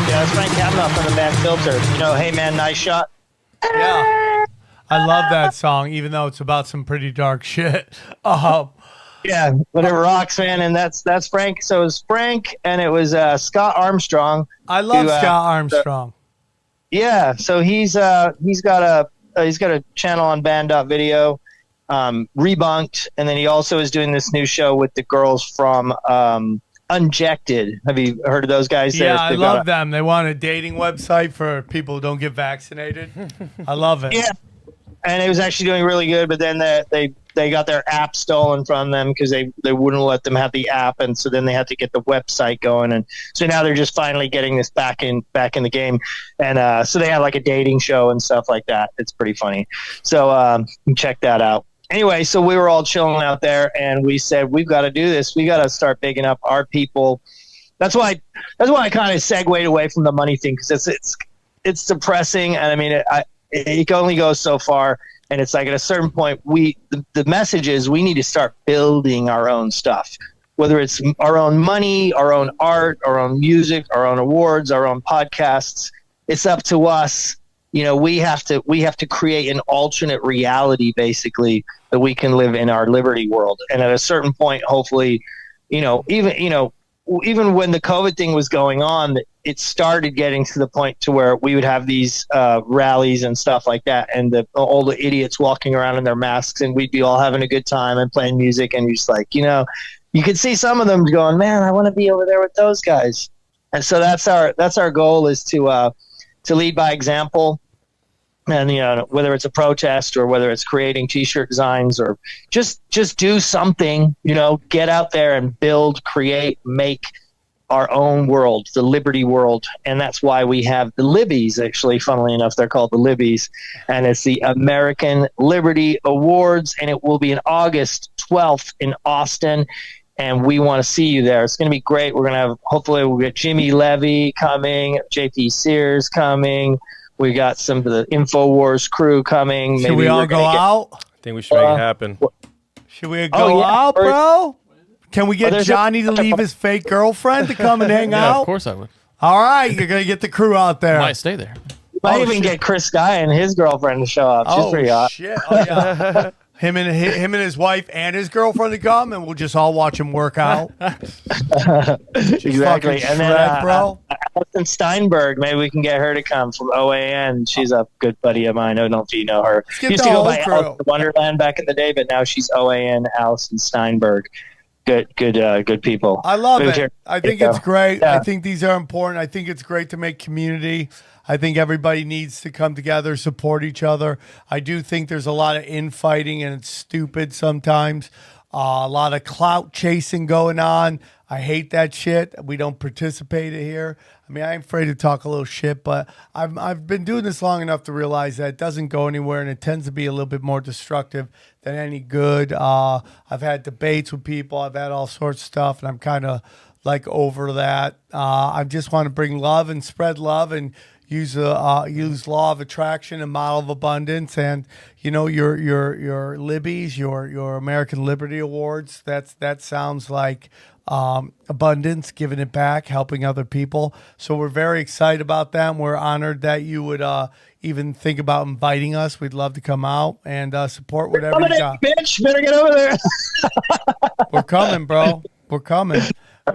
Yeah, that's Frank Kavanaugh from the band Filter. You know, Hey Man, Nice Shot. Yeah, I love that song, even though it's about some pretty dark shit. Yeah, but it rocks, man, and that's Frank. So it was Frank, and it was Scott Armstrong. I love Scott Armstrong. Yeah, so he's got a channel on Band.video, Rebunked, and then he also is doing this new show with the girls from Unjected. Have you heard of those guys? Yeah, I love them. They want a dating website for people who don't get vaccinated. I love it. Yeah, and it was actually doing really good, but then they got their app stolen from them because they wouldn't let them have the app, and so then they had to get the website going, and so now they're just finally getting this back in the game, and so they have like a dating show and stuff like that. It's pretty funny, so check that out. Anyway, so we were all chilling out there, and we said we've got to do this. We got to start bigging up our people. That's why I kind of segued away from the money thing, because it's depressing, and I mean it can only go so far. And it's like at a certain point, the message is we need to start building our own stuff, whether it's our own money, our own art, our own music, our own awards, our own podcasts. It's up to us. You know, we have to create an alternate reality, basically, that we can live in our liberty world. And at a certain point, hopefully, even when the COVID thing was going on, it started getting to the point to where we would have these rallies and stuff like that, and all the idiots walking around in their masks, and we'd be all having a good time and playing music, and you're just like, you could see some of them going, man, I want to be over there with those guys. And so that's our goal, is to lead by example. And whether it's a protest or whether it's creating T-shirt designs or just do something, get out there and build, create, make our own world, the liberty world. And that's why we have the Libbies. Actually, funnily enough, they're called the Libbies, and it's the American Liberty Awards, and it will be in August 12th in Austin. And we want to see you there. It's going to be great. We're going to have, hopefully we'll get Jimmy Levy coming, JP Sears coming. We got some of the InfoWars crew coming. Should we all go out? I think we should make it happen. Should we go out, bro? Can we get Johnny to leave his fake girlfriend to come and hang out? Of course I would. All right, you're going to get the crew out there. Might stay there. Might even get Chris Guy and his girlfriend to show up. She's pretty hot. Shit. Oh, yeah. Him and his wife and his girlfriend to come, and we'll just all watch him work out. Exactly. And then, bro. Alison Steinberg, maybe we can get her to come from OAN. She's a good buddy of mine. I don't know if you know her. Used to go by Alice Wonderland back in the day, but now she's OAN Alison Steinberg. Good people. I love it. I think it's great. Yeah. I think these are important. I think it's great to make community. I think everybody needs to come together, support each other. I do think there's a lot of infighting, and it's stupid sometimes. A lot of clout chasing going on. I hate that shit. We don't participate in here. I mean, I'm afraid to talk a little shit, but I've been doing this long enough to realize that it doesn't go anywhere, and it tends to be a little bit more destructive than any good. I've had debates with people. I've had all sorts of stuff, and I'm kind of like over that. I just want to bring love and spread love and use law of attraction and model of abundance, and your Libbies, your American Liberty Awards. That sounds like abundance, giving it back, helping other people. So we're very excited about that. And we're honored that you would even think about inviting us. We'd love to come out and support whatever you got. Bitch, better get over there. We're coming, bro. We're coming.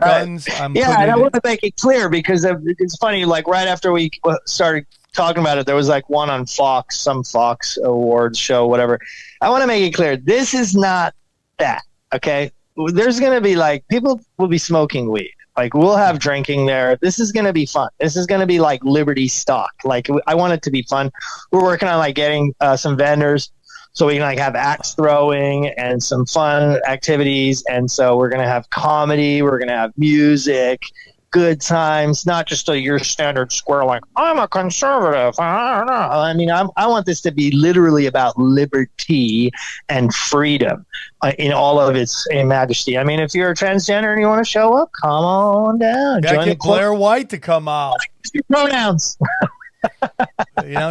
Guns. And I want to make it clear because it's funny. Like right after we started talking about it, there was like one on Fox, some Fox Awards show, whatever. I want to make it clear. This is not that. Okay. There's going to be like people will be smoking weed. Like we'll have drinking there. This is going to be fun. This is going to be like Liberty stock. Like I want it to be fun. We're working on like getting some vendors so we can like have axe throwing and some fun activities. And so we're going to have comedy. We're going to have music, good times, not just your standard square like I'm a conservative. I don't know. I mean, I want this to be literally about liberty and freedom in all of its majesty. I mean, if you're a transgender and you want to show up, come on down. Gotta get Blair White to come out. Your pronouns.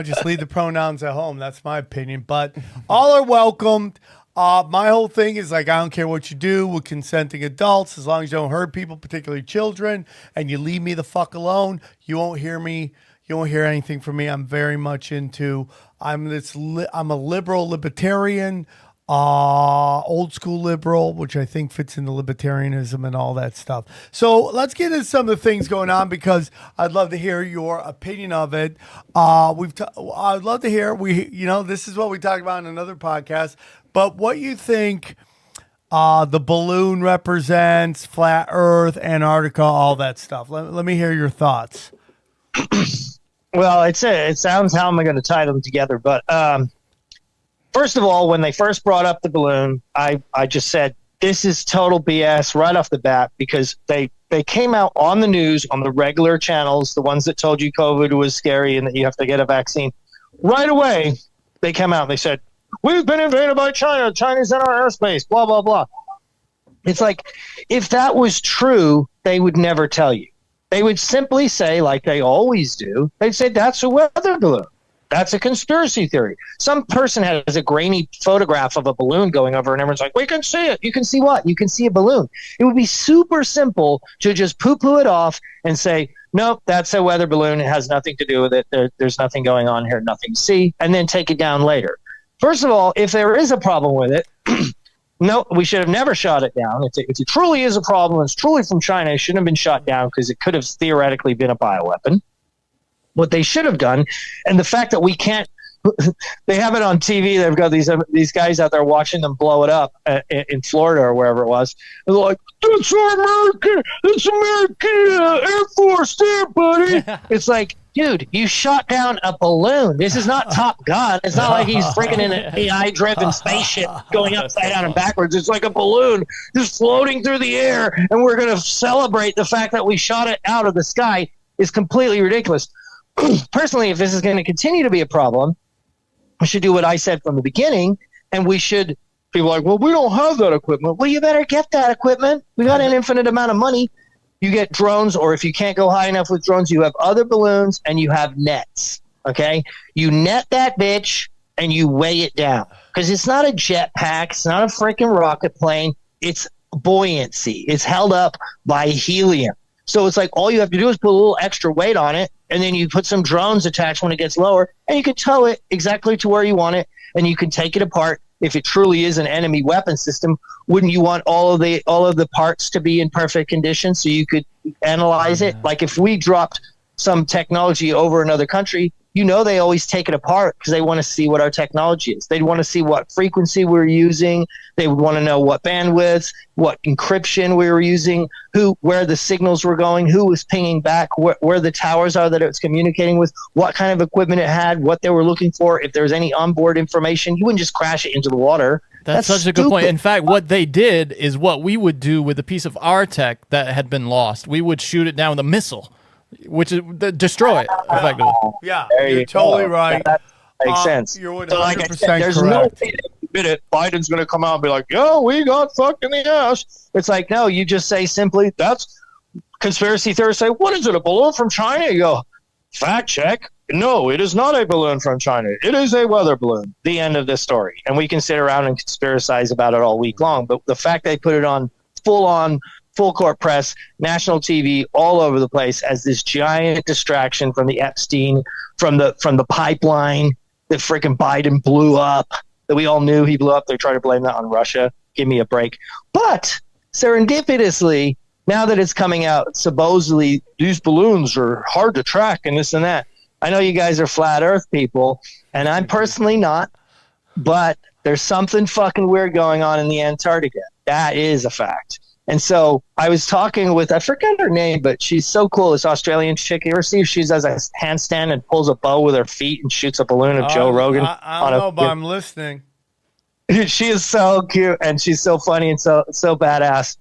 Just leave the pronouns at home. That's my opinion. But all are welcomed. My whole thing is like, I don't care what you do with consenting adults, as long as you don't hurt people, particularly children, and you leave me the fuck alone. You won't hear me. You won't hear anything from me. I'm very much into. I'm a liberal libertarian, old school liberal, which I think fits into libertarianism and all that stuff. So let's get into some of the things going on because I'd love to hear your opinion of it. I'd love to hear this is what we talked about in another podcast. But what you think the balloon represents, flat Earth, Antarctica, all that stuff. Let me hear your thoughts. Well, it sounds, how am I going to tie them together? But first of all, when they first brought up the balloon, I just said, this is total BS right off the bat because they came out on the news, on the regular channels, the ones that told you COVID was scary and that you have to get a vaccine. Right away, they came out and they said, we've been invaded by China. China's in our airspace, blah, blah, blah. It's like, if that was true, they would never tell you. They would simply say, like they always do, they'd say, that's a weather balloon. That's a conspiracy theory. Some person has a grainy photograph of a balloon going over, and everyone's like, we can see it. You can see what? You can see a balloon. It would be super simple to just poo-poo it off and say, nope, that's a weather balloon. It has nothing to do with it. There's nothing going on here, nothing to see, and then take it down later. First of all, if there is a problem with it, no, we should have never shot it down. If it truly is a problem, it's truly from China, it shouldn't have been shot down because it could have theoretically been a bioweapon. What they should have done, and the fact that we can't, they have it on TV. They've got these guys out there watching them blow it up in Florida or wherever it was. And they're like, "That's our American, it's American Air Force there, buddy." It's like, dude, you shot down a balloon. This is not Top Gun. It's not like he's freaking in an AI-driven spaceship going upside down and backwards. It's like a balloon just floating through the air, and we're going to celebrate the fact that we shot it out of the sky. Is completely ridiculous. Personally, if this is going to continue to be a problem, we should do what I said from the beginning, and we should. People are like, well, we don't have that equipment. Well, you better get that equipment. We got an infinite amount of money. You get drones, or if you can't go high enough with drones, you have other balloons and you have nets. Okay, you net that bitch and you weigh it down because it's not a jetpack, it's not a freaking rocket plane. It's buoyancy. It's held up by helium. So it's like all you have to do is put a little extra weight on it, and then you put some drones attached when it gets lower, and you can tow it exactly to where you want it, and you can take it apart. If it truly is an enemy weapon system, wouldn't you want all of the parts to be in perfect condition so you could analyze it? Like if we dropped some technology over another country, they always take it apart because they want to see what our technology is. They'd want to see what frequency we're using. They would want to know what bandwidth, what encryption we were using, where the signals were going, who was pinging back, where the towers are that it's communicating with, what kind of equipment it had, what they were looking for, if there was any onboard information. You wouldn't just crash it into the water. That's such a good point. In fact, what they did is what we would do with a piece of our tech that had been lost. We would shoot it down with a missile, which is destroy it effectively. Yeah, you're totally right. That makes sense. You're 100% so like I said, there's correct. no way to admit it. Biden's going to come out and be like, "Yo, we got fucked in the ass." It's like, no, you just say simply, that's conspiracy theorists say, "What is it, a balloon from China?" You go, fact check. no, it is not a balloon from China. It is a weather balloon. The end of this story. And we can sit around and conspiracize about it all week long. But the fact they put it on, full court press, national TV, all over the place as this giant distraction from the Epstein, from the pipeline that freaking Biden blew up, that we all knew he blew up. They try to blame that on Russia. Give me a break. But serendipitously, now that it's coming out, supposedly these balloons are hard to track and this and that. I know you guys are flat earth people, and I'm personally not, but there's something fucking weird going on in the Antarctica. That is a fact. And so I was talking with, I forget her name, but she's so cool, this Australian chick. You ever see if she does a handstand and pulls a bow with her feet and shoots a balloon of Joe Rogan? I don't know, but I'm listening. She is so cute, and she's so funny and so badass.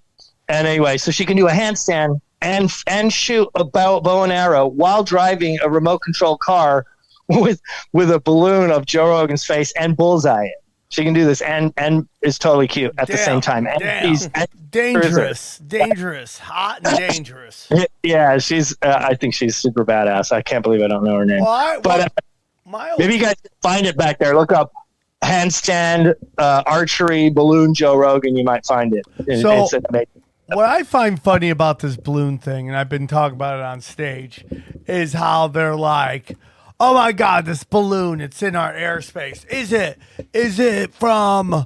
And anyway, so she can do a handstand and shoot a bow and arrow while driving a remote control car with a balloon of Joe Rogan's face and bullseye it. She can do this and is totally cute at the same time. And she's dangerous, hot and dangerous. Yeah, she's. I think she's super badass. I can't believe I don't know her name. Maybe you guys can find it back there. Look up handstand archery balloon Joe Rogan. You might find it. So, what I find funny about this balloon thing, and I've been talking about it on stage, is how they're like, "Oh my God, this balloon! It's in our airspace. Is it from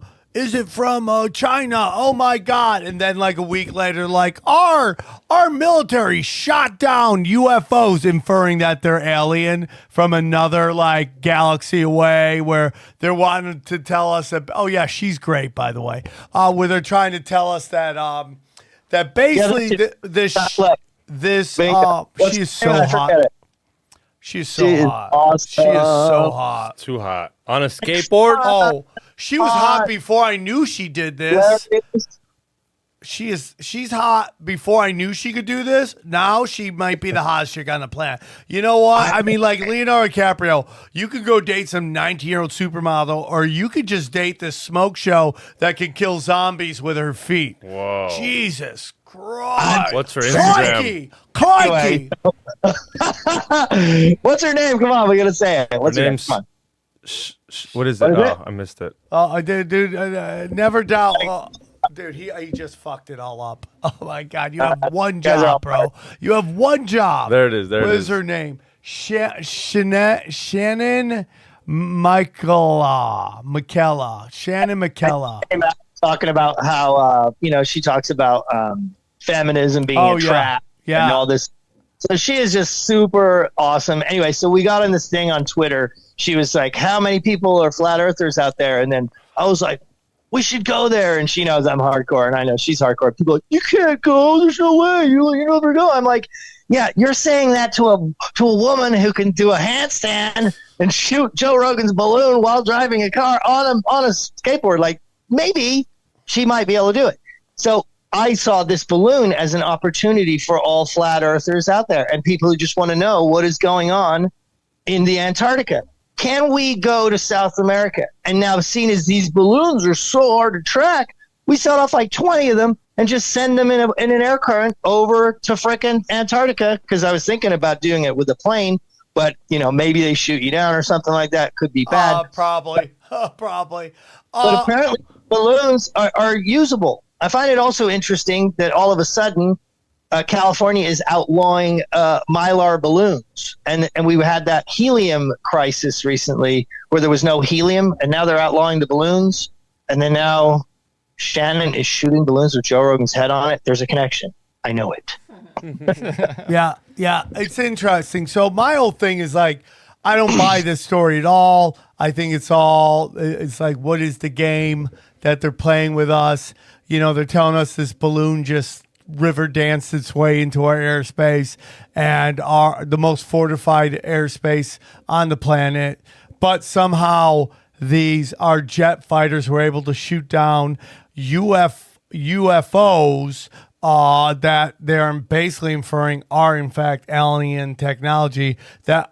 China? Oh my God!" And then like a week later, like our military shot down UFOs, inferring that they're alien from another like galaxy away, where they're wanting to tell us that. Oh yeah, she's great, by the way. Where they're trying to tell us that that basically she is so hot. She's so hot. Awesome. She is so hot. Too hot. On a skateboard? Oh, she was hot before I knew she did this. She's hot before I knew she could do this. Now she might be the hottest chick on the planet. You know what? I mean, like Leonardo DiCaprio, you could go date some 19-year-old supermodel, or you could just date this smoke show that can kill zombies with her feet. Whoa. Jesus Christ. What's her Instagram? Crikey. What's her name? Come on, we gotta say it. What's her name? Come on. What is it? Oh, I missed it. Dude, never doubt. Dude, he just fucked it all up. Oh my God, you have one job, bro. You have one job. There it is. What is her name? Shannon McKella. Shannon McKella. Talking about how she talks about feminism being a trap and all this. So she is just super awesome. Anyway, so we got on this thing on Twitter. She was like, "How many people are flat earthers out there?" And then I was like, "We should go there." And she knows I'm hardcore, and I know she's hardcore. People are like, "You can't go. There's no way. You never go." I'm like, "Yeah, you're saying that to a woman who can do a handstand and shoot Joe Rogan's balloon while driving a car on a skateboard. Like, maybe she might be able to do it." So I saw this balloon as an opportunity for all flat earthers out there and people who just want to know what is going on in the Antarctica. Can we go to South America? And now, seeing as these balloons are so hard to track, we set off like 20 of them and just send them in an air current over to frickin' Antarctica, because I was thinking about doing it with a plane, but maybe they shoot you down or something like that. Could be bad. Probably. But apparently balloons are usable. I find it also interesting that all of a sudden California is outlawing Mylar balloons. And we had that helium crisis recently where there was no helium, and now they're outlawing the balloons. And then now Shannon is shooting balloons with Joe Rogan's head on it. There's a connection. I know it. Yeah, it's interesting. So my whole thing is like, I don't buy this story at all. I think it's like, what is the game that they're playing with us? They're telling us this balloon just river danced its way into our airspace and the most fortified airspace on the planet. But somehow our jet fighters were able to shoot down UFOs that they're basically inferring are in fact alien technology that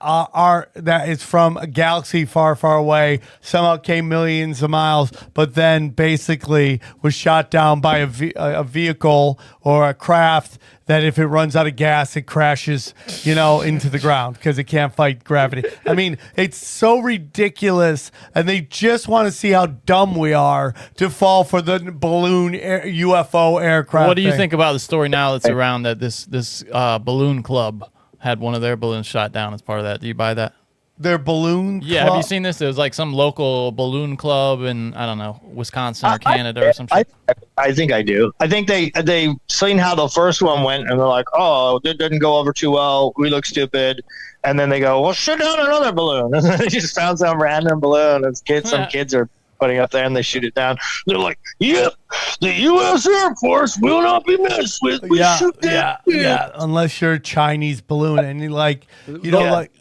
is from a galaxy far, far away, somehow came millions of miles, but then basically was shot down by a vehicle or a craft that if it runs out of gas, it crashes, into the ground because it can't fight gravity. I mean, it's so ridiculous, and they just want to see how dumb we are to fall for the balloon UFO aircraft. What do you thing. think about the story now that's around that this balloon club had one of their balloons shot down as part of that? Do you buy that? Their balloon Yeah, club? have you seen this? There was like some local balloon club in, I don't know, Wisconsin or Canada or some shit. I think I do. I think they seen how the first one went, and they're like, "Oh, it didn't go over too well. We look stupid." And then they go, "Well, shoot down another balloon." And then they just found some random balloon. And some kids are putting up there, and they shoot it down. They're like, "Yep, the U.S. Air Force will not be messed with. We shoot that." Yeah. Unless you're a Chinese balloon, and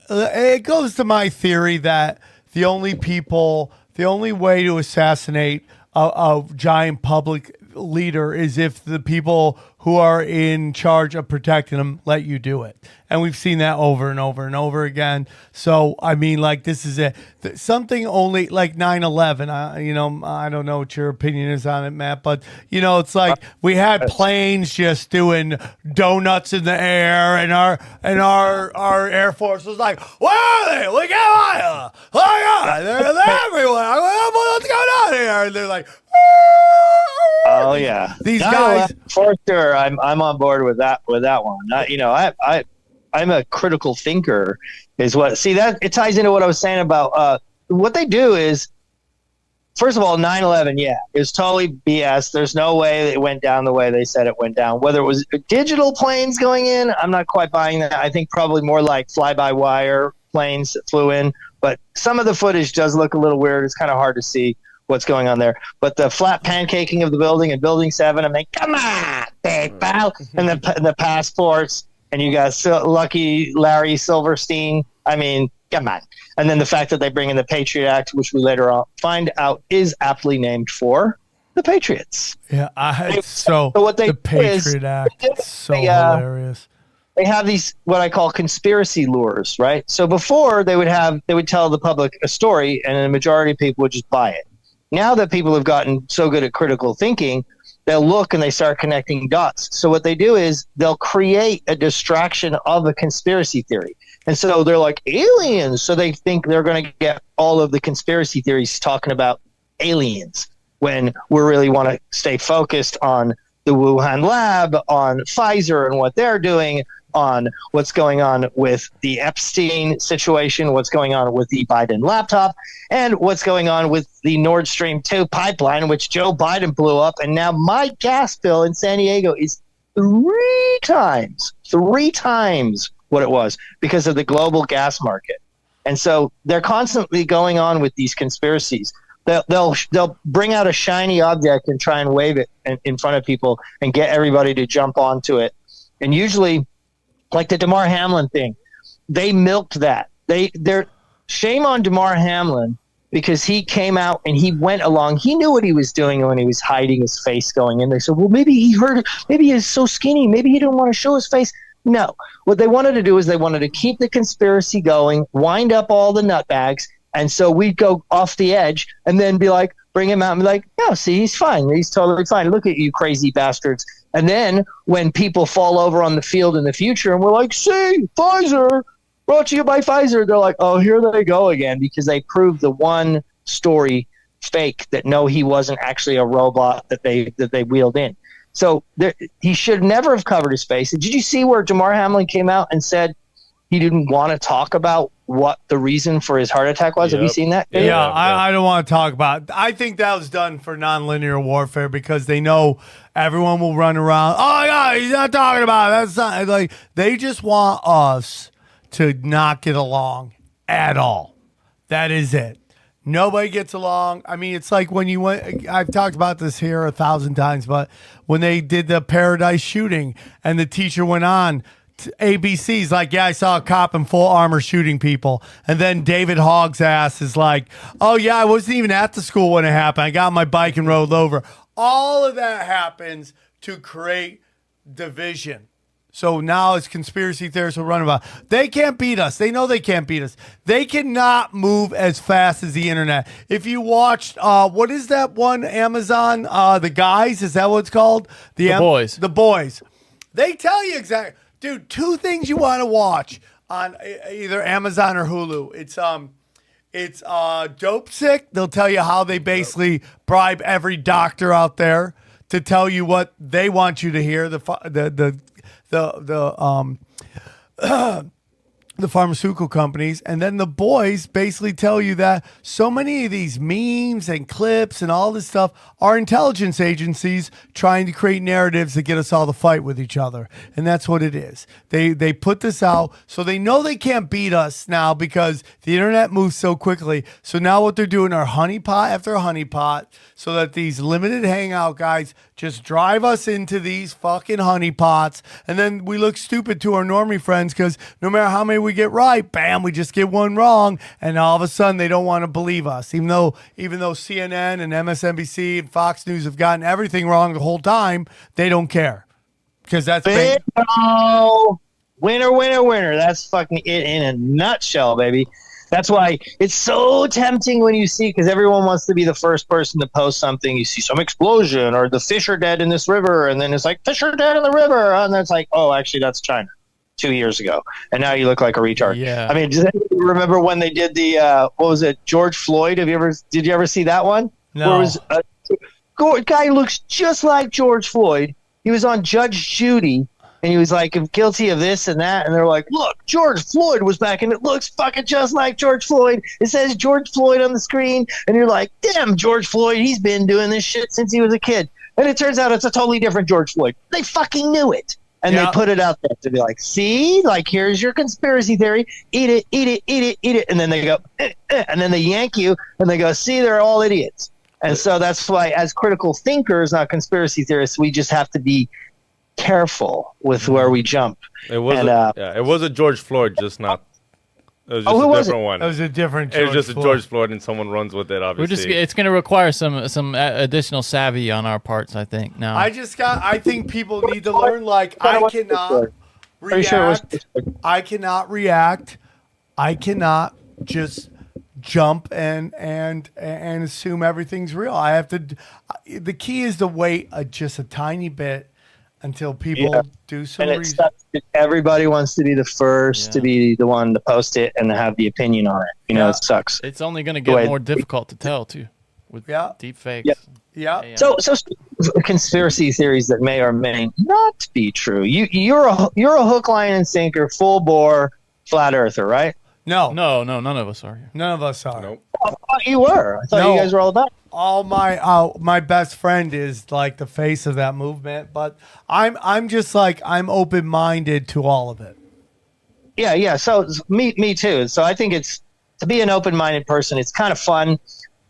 it goes to my theory that the only way to assassinate a giant public leader is if the people who are in charge of protecting them let you do it. And we've seen that over and over and over again. So, I mean, like, this is it. Something only like 9/11, I don't know what your opinion is on it, Matt, but, it's like we had planes just doing donuts in the air, and our Air Force was like, where are they? We can't find them. Oh, my God, they're everywhere. What's going on here? And they're like, oh, yeah. These guys. For sure, I'm on board with that one. I'm a critical thinker is what, see, that it ties into what I was saying about what they do is, first of all, 9/11, it was totally BS. There's no way it went down the way they said it went down. Whether it was digital planes going in, I'm not quite buying that. I think probably more like fly-by-wire planes that flew in. But some of the footage does look a little weird. It's kind of hard to see what's going on there. But the flat pancaking of the building in Building 7, I'm like, come on, big pal. And the passports. And you got lucky Larry Silverstein. I mean, come on. And then the fact that they bring in the Patriot Act, which we later on find out is aptly named for the Patriots. Yeah, so what they the Patriot Act, it's so hilarious. They have these what I call conspiracy lures, right? So before they would tell the public a story, and the majority of people would just buy it. Now that people have gotten so good at critical thinking, they'll look and they start connecting dots. So what they do is they'll create a distraction of a conspiracy theory. And so they're like aliens. So they think they're going to get all of the conspiracy theories talking about aliens when we really want to stay focused on the Wuhan lab, on Pfizer and what they're doing, on what's going on with the Epstein situation, what's going on with the Biden laptop, and what's going on with the Nord Stream 2 pipeline, which Joe Biden blew up. And now my gas bill in San Diego is three times what it was because of the global gas market. And so they're constantly going on with these conspiracies. They'll bring out a shiny object and try and wave it in front of people and get everybody to jump onto it. And usually, like the Damar Hamlin thing, they milked that. They're shame on Damar Hamlin because he came out and he went along. He knew what he was doing when he was hiding his face going in. They said, well, maybe he heard it. Maybe he's so skinny. Maybe he didn't want to show his face. No. What they wanted to do is they wanted to keep the conspiracy going, wind up all the nutbags, and so we'd go off the edge and then be like, bring him out and be like, no, see, he's fine. He's totally fine. Look at you crazy bastards. And then when people fall over on the field in the future and we're like, see, Pfizer, brought to you by Pfizer, they're like, oh, here they go again, because they proved the one story fake that no, he wasn't actually a robot that they wheeled in. So he should never have covered his face. Did you see where Damar Hamlin came out and said he didn't want to talk about what the reason for his heart attack was? Yep. Have you seen that? Yeah, I don't want to talk about it. I think that was done for nonlinear warfare because they know everyone will run around. Oh, yeah, he's not talking about it. That's not like they just want us to not get along at all. That is it. Nobody gets along. I mean, it's like when you went, I've talked about this here 1,000 times, but when they did the Paradise shooting and the teacher went on to ABC's like, yeah, I saw a cop in full armor shooting people. And then David Hogg's ass is like, oh, yeah, I wasn't even at the school when it happened. I got on my bike and rode over. All of that happens to create division. So now it's conspiracy theorists will run about. They can't beat us. They know they can't beat us. They cannot move as fast as the internet. If you watched, what is that one, Amazon, The Guys? Is that what it's called? The Boys. The Boys. They tell you exactly, dude. 2 things you want to watch on either Amazon or Hulu. It's Dope Sick. They'll tell you how they basically bribe every doctor out there to tell you what they want you to hear. The pharmaceutical companies, and then the boys basically tell you that so many of these memes and clips and all this stuff are intelligence agencies trying to create narratives that get us all to fight with each other. And that's what it is. They put this out so they know they can't beat us now because the internet moves so quickly. So now what they're doing are honeypot after honeypot so that these limited hangout guys just drive us into these fucking honeypots, and then we look stupid to our normie friends because no matter how many we get right, bam, we just get one wrong, and all of a sudden they don't want to believe us, even though CNN and MSNBC and Fox News have gotten everything wrong the whole time. They don't care because that's winner, winner, winner. That's fucking it in a nutshell, baby. That's why it's so tempting when you see, because everyone wants to be the first person to post something. You see some explosion or the fish are dead in this river, and then it's like fish are dead in the river, and then it's like, oh, actually that's China 2 years ago, and now you look like a retard. Yeah. I mean, does anybody remember when they did the what was it, George Floyd? Did you ever see that one? No. Where it was a guy who looks just like George Floyd. He was on Judge Judy. And he was like, I'm guilty of this and that. And they're like, look, George Floyd was back and it looks fucking just like George Floyd. It says George Floyd on the screen. And you're like, damn, George Floyd, he's been doing this shit since he was a kid. And it turns out it's a totally different George Floyd. They fucking knew it. And they put it out there to be like, see, like, here's your conspiracy theory. Eat it, eat it, eat it, eat it. And then they go, and then they yank you and they go, see, they're all idiots. And so that's why, as critical thinkers, not conspiracy theorists, we just have to be careful with where we jump. It was it was a George Floyd, just not. It was just a different one. It was a different. It was just a George Floyd, and someone runs with it. Obviously, it's going to require some additional savvy on our parts, I think. Now, I think people need to learn. Like, I cannot react. I cannot react. I cannot just jump and assume everything's real. I have to. The key is to wait just a tiny bit until people do some research. Everybody wants to be the first to be the one to post it and to have the opinion on it. You know, it sucks. It's only going to get more difficult to tell too, with deep fakes. Yeah. So conspiracy theories that may or may not be true. You're a hook, line, and sinker, full bore flat earther, right? No, none of us are. None of us are. Nope. I thought you were. I thought you guys were all about it. All my best friend is like the face of that movement, but I'm just like, I'm open minded to all of it. Yeah. So me too. So I think it's, to be an open minded person, it's kind of fun.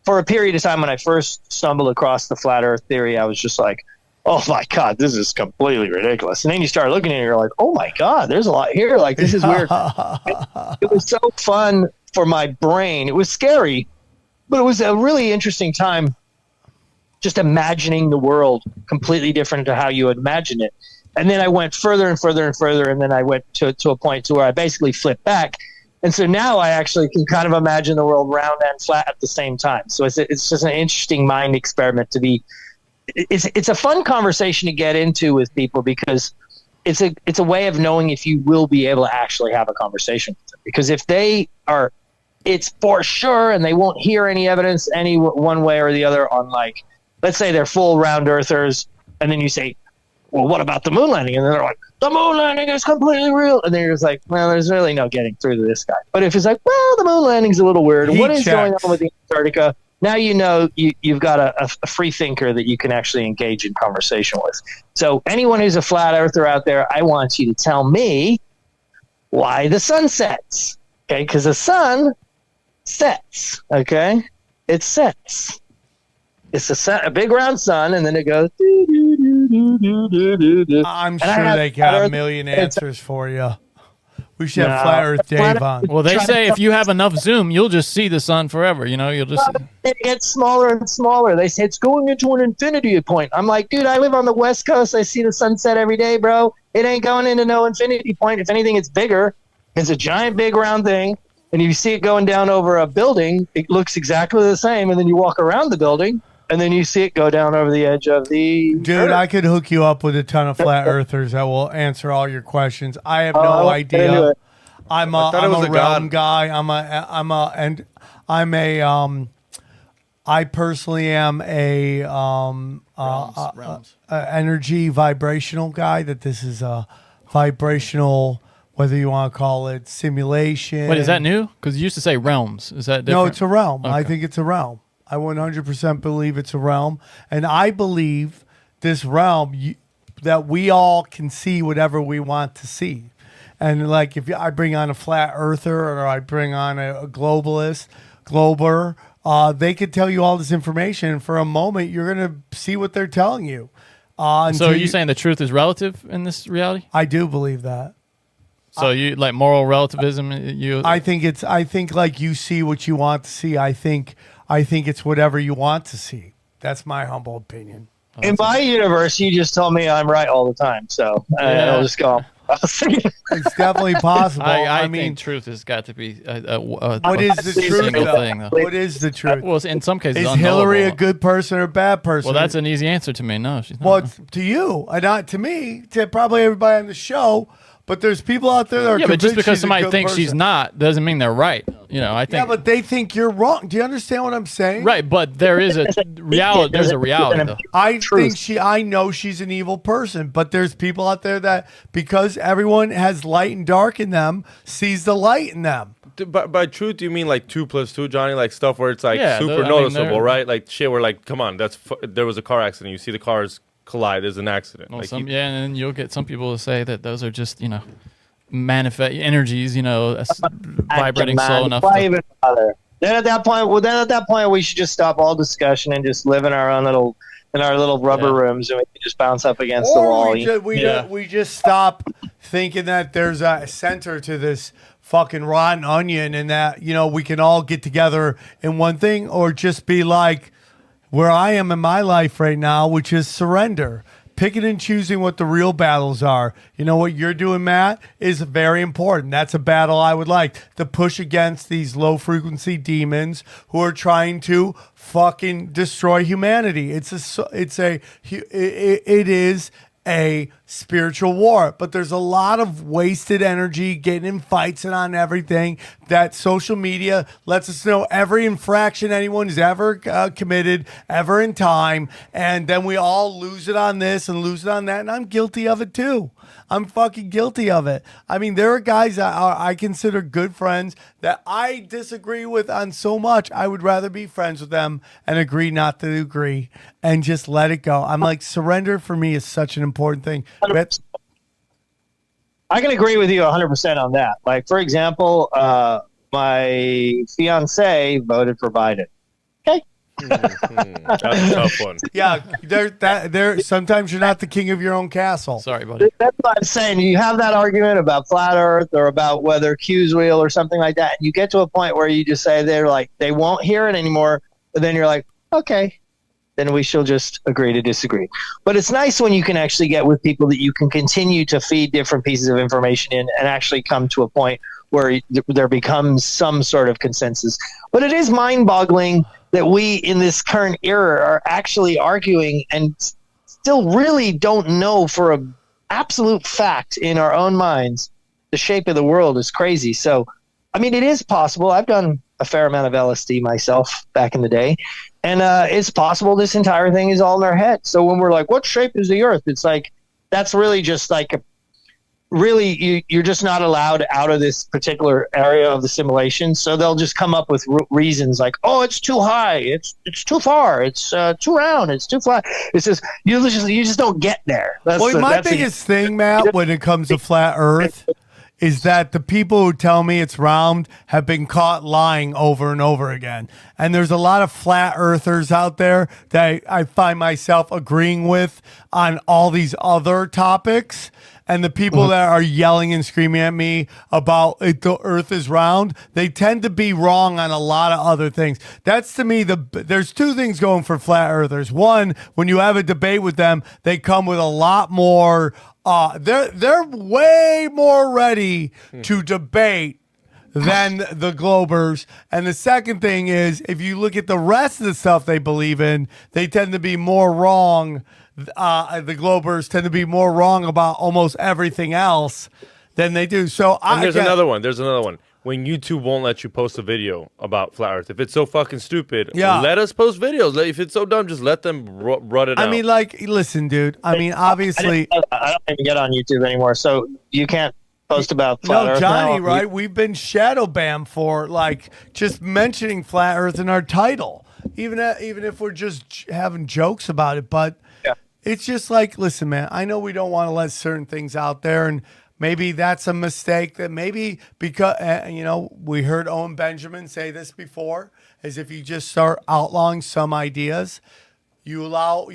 For a period of time when I first stumbled across the flat Earth theory, I was just like, oh my God, this is completely ridiculous. And then you start looking at it, you're like, oh my God, there's a lot here. Like, this is weird. It was so fun for my brain. It was scary, but it was a really interesting time just imagining the world completely different to how you would imagine it. And then I went further and further and further, and then I went to a point to where I basically flipped back. And so now I actually can kind of imagine the world round and flat at the same time. So it's just an interesting mind experiment to be. It's a fun conversation to get into with people, because it's a way of knowing if you will be able to actually have a conversation with them. Because if they are, it's for sure, and they won't hear any evidence any one way or the other on, like, let's say they're full round earthers, and then you say, well, what about the moon landing? And they're like, the moon landing is completely real. And then you're just like, well, there's really no getting through to this guy. But if it's like, well, the moon landing's a little weird. What is going on with the Antarctica? Now you know you've got a free thinker that you can actually engage in conversation with. So anyone who's a flat earther out there, I want you to tell me why the sun sets. Okay, because the sun sets. Okay, it sets. It's a big round sun, and then it goes. I'm sure they got a million answers for you. We should have Flat Earth Dave on. Well, they say if you have enough Zoom, you'll just see the sun forever. You know, you'll just. It gets smaller and smaller. They say it's going into an infinity point. I'm like, dude, I live on the West Coast. I see the sunset every day, bro. It ain't going into no infinity point. If anything, it's bigger. It's a giant, big, round thing. And if you see it going down over a building, it looks exactly the same. And then you walk around the building, and then you see it go down over the edge of the Dude, Earth. I could hook you up with a ton of flat earthers that will answer all your questions. I have I no wanna get into idea. it. I'm thought it was a a realm god. guy. I personally am a Realms. energy vibrational guy. That this is a vibrational, whether you want to call it simulation. Wait, is that new? Because you used to say realms. Is that different? No, it's a realm. I Okay. think it's a realm. I 100% believe it's a realm. And I believe this realm, that we all can see whatever we want to see. And like if I bring on a flat earther or I bring on a globalist, glober, they could tell you all this information. And for a moment, you're going to see what they're telling you. So until are you saying the truth is relative in this reality? I do believe that. So you like moral relativism? I think like you see what you want to see. I think it's whatever you want to see. That's my humble opinion. In my universe, you just told me I'm right all the time, so I'll just go. It's definitely possible. I mean, think truth has got to be what is the truth? single Though? thing, though. What is the truth? Well, in some cases, Is unknowable. Hillary a good person or a bad person? Well, that's an easy answer to me. No, she's not. Well, it's to you, and not to me, to probably everybody on the show. But there's people out there that are yeah, but just convinced because she's a somebody good thinks she's person. not doesn't mean they're right. You know, I think. Yeah, but they think you're wrong. Do you understand what I'm saying? Right, but there is a reality. There's a reality, though. I know she's an evil person, but there's people out there that, because everyone has light and dark in them, sees the light in them. By truth, do you mean like 2 + 2, Johnny? Like stuff where it's like Yeah, super I mean, noticeable, they're- right? Like shit where like, come on, there was a car accident. You see the cars collide. There's an accident. Well, Like, and then you'll get some people to say that those are just manifest energies. Vibrating slow enough. Why to- even bother? Then at that point, we should just stop all discussion and just live in our own little rubber rooms, and we can just bounce up against the wall. We just stop thinking that there's a center to this fucking rotten onion, and that we can all get together in one thing, or just be like where I am in my life right now, which is surrender. Picking and choosing what the real battles are. You know what you're doing, Matt, is very important. That's a battle I would like to push against these low frequency demons who are trying to fucking destroy humanity. It is a spiritual war, but there's a lot of wasted energy getting in fights and on everything that social media lets us know every infraction anyone has ever committed ever in time, and then we all lose it on this and lose it on that, and I'm guilty of it too. I'm fucking guilty of it. I mean, there are guys that I consider good friends that I disagree with on so much. I would rather be friends with them and agree not to agree and just let it go. I'm like, surrender for me is such an important thing. I can agree with you 100% on that. Like, for example, my fiance voted for Biden. Okay. That's a tough one. Yeah, sometimes you're not the king of your own castle. Sorry, buddy. That's what I'm saying. You have that argument about flat Earth or about whether Q's real or something like that. And you get to a point where you just say they won't hear it anymore. But then you're like, okay, then we shall just agree to disagree. But it's nice when you can actually get with people that you can continue to feed different pieces of information in and actually come to a point where there becomes some sort of consensus. But it is mind-boggling that we in this current era are actually arguing and still really don't know for an absolute fact in our own minds the shape of the world is crazy. So, I mean, it is possible. I've done a fair amount of LSD myself back in the day, and it's possible this entire thing is all in our head. So when we're like, what shape is the Earth? It's like, that's really just like you're just not allowed out of this particular area of the simulation. So they'll just come up with reasons like, oh, it's too high, it's too far, it's too round, it's too flat. It's just you just don't get there. My biggest thing, Matt, when it comes to flat Earth, is that the people who tell me it's round have been caught lying over and over again. And there's a lot of flat earthers out there that I find myself agreeing with on all these other topics. And the people that are yelling and screaming at me about the earth is round, they tend to be wrong on a lot of other things. That's, to me, there's two things going for flat earthers. One, when you have a debate with them, they come with a lot more they're way more ready to debate than the Globers. And the second thing is, if you look at the rest of the stuff they believe in, they tend to be more wrong. The Globers tend to be more wrong about almost everything else than they do. So There's another one. When YouTube won't let you post a video about flat Earth, if it's so fucking stupid, let us post videos. If it's so dumb, just let them run it out. I mean, like, listen, dude. I mean, obviously, I don't even get on YouTube anymore, so you can't post about flat Earth. Johnny, now. right? We've been shadow banned for like just mentioning flat Earth in our title, even if we're just having jokes about it. But it's just like, listen, man. I know we don't want to let certain things out there, and maybe that's a mistake. That maybe because we heard Owen Benjamin say this before, is if you just start outlawing some ideas, you allow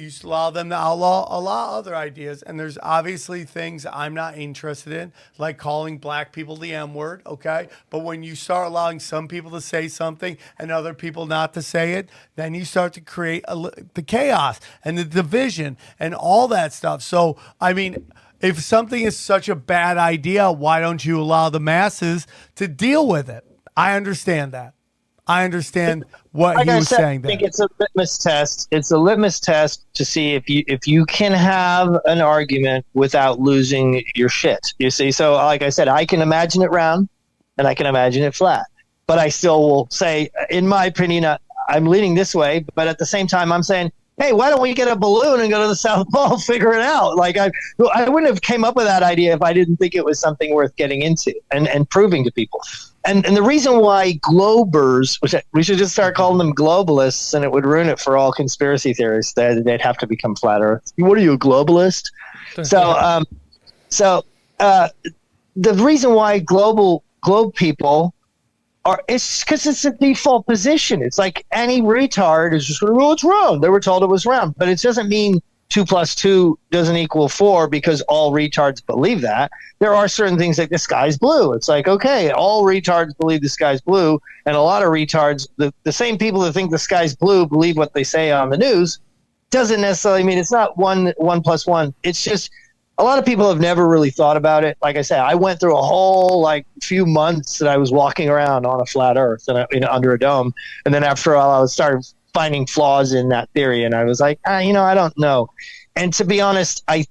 them to allow other ideas. And there's obviously things I'm not interested in, like calling black people the M-word, okay? But when you start allowing some people to say something and other people not to say it, then you start to create the chaos and the division and all that stuff. So, I mean, if something is such a bad idea, why don't you allow the masses to deal with it? I understand that. I understand what he was saying there. I think it's a litmus test. It's a litmus test to see if you can have an argument without losing your shit. You see, so like I said, I can imagine it round and I can imagine it flat, but I still will say, in my opinion, I'm leaning this way. But at the same time, I'm saying, hey, why don't we get a balloon and go to the South Pole, figure it out? Like I wouldn't have came up with that idea if I didn't think it was something worth getting into and proving to people. And the reason why Globers, which we should just start calling them globalists, and it would ruin it for all conspiracy theorists. They'd have to become flat Earth. What are you, a globalist? So the reason why globe people it's because it's a default position. It's like any retard is just, well, it's round. They were told it was round, but it doesn't mean 2 + 2 doesn't equal 4 because all retards believe that. There are certain things like the sky's blue. It's like, okay, all retards believe the sky's blue, and a lot of retards, the same people that think the sky's blue believe what they say on the news. Doesn't necessarily mean it's not 1 + 1. It's just a lot of people have never really thought about it. Like I said, I went through a whole few months that I was walking around on a flat Earth and under a dome, and then after a while, I started finding flaws in that theory, and I was like, I don't know. And to be honest, I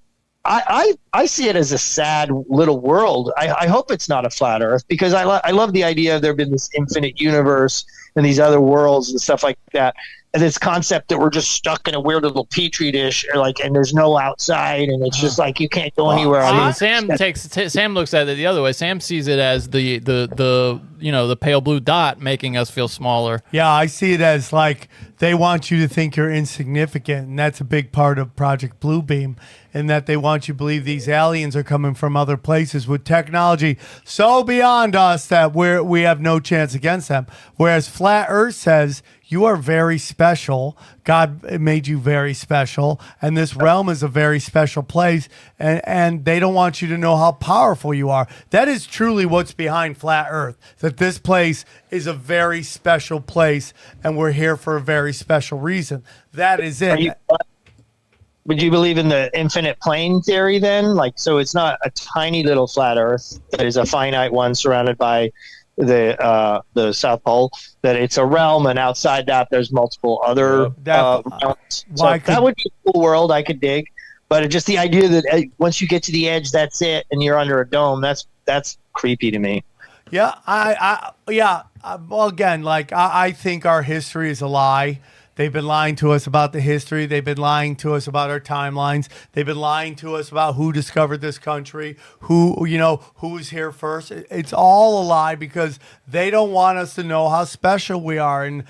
see it as a sad little world. I hope it's not a flat Earth, because I love the idea of there being this infinite universe and these other worlds and stuff like that. And this concept that we're just stuck in a weird little petri dish, and there's no outside, and it's just like you can't go anywhere. Sam looks at it the other way. Sam sees it as the pale blue dot making us feel smaller. Yeah, I see it as like they want you to think you're insignificant, and that's a big part of Project Bluebeam, in that they want you to believe these aliens are coming from other places with technology so beyond us that we have no chance against them. Whereas Flat Earth says, you are very special. God made you very special, and this realm is a very special place, and they don't want you to know how powerful you are. That is truly what's behind Flat Earth, that this place is a very special place, and we're here for a very special reason. That is it. Would you believe in the infinite plane theory then? So it's not a tiny little flat Earth that is a finite one surrounded by the South Pole, that it's a realm, and outside that there's multiple other realms. So that would be a cool world I could dig, but just the idea that once you get to the edge, that's it, and you're under a dome, that's creepy to me. Yeah, well, again, I think our history is a lie. They've been lying to us about the history. They've been lying to us about our timelines. They've been lying to us about who discovered this country, who was here first. It's all a lie, because they don't want us to know how special we are and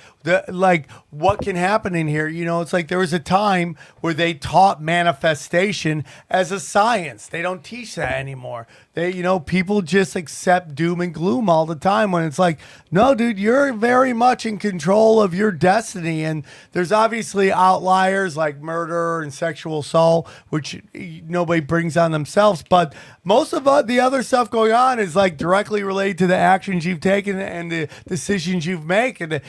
what can happen in here. It's like there was a time where they taught manifestation as a science. They don't teach that anymore. People just accept doom and gloom all the time, when it's like, no, dude, you're very much in control of your destiny. And there's obviously outliers like murder and sexual assault, which nobody brings on themselves. But most of the other stuff going on is directly related to the actions you've taken and the decisions you've made. And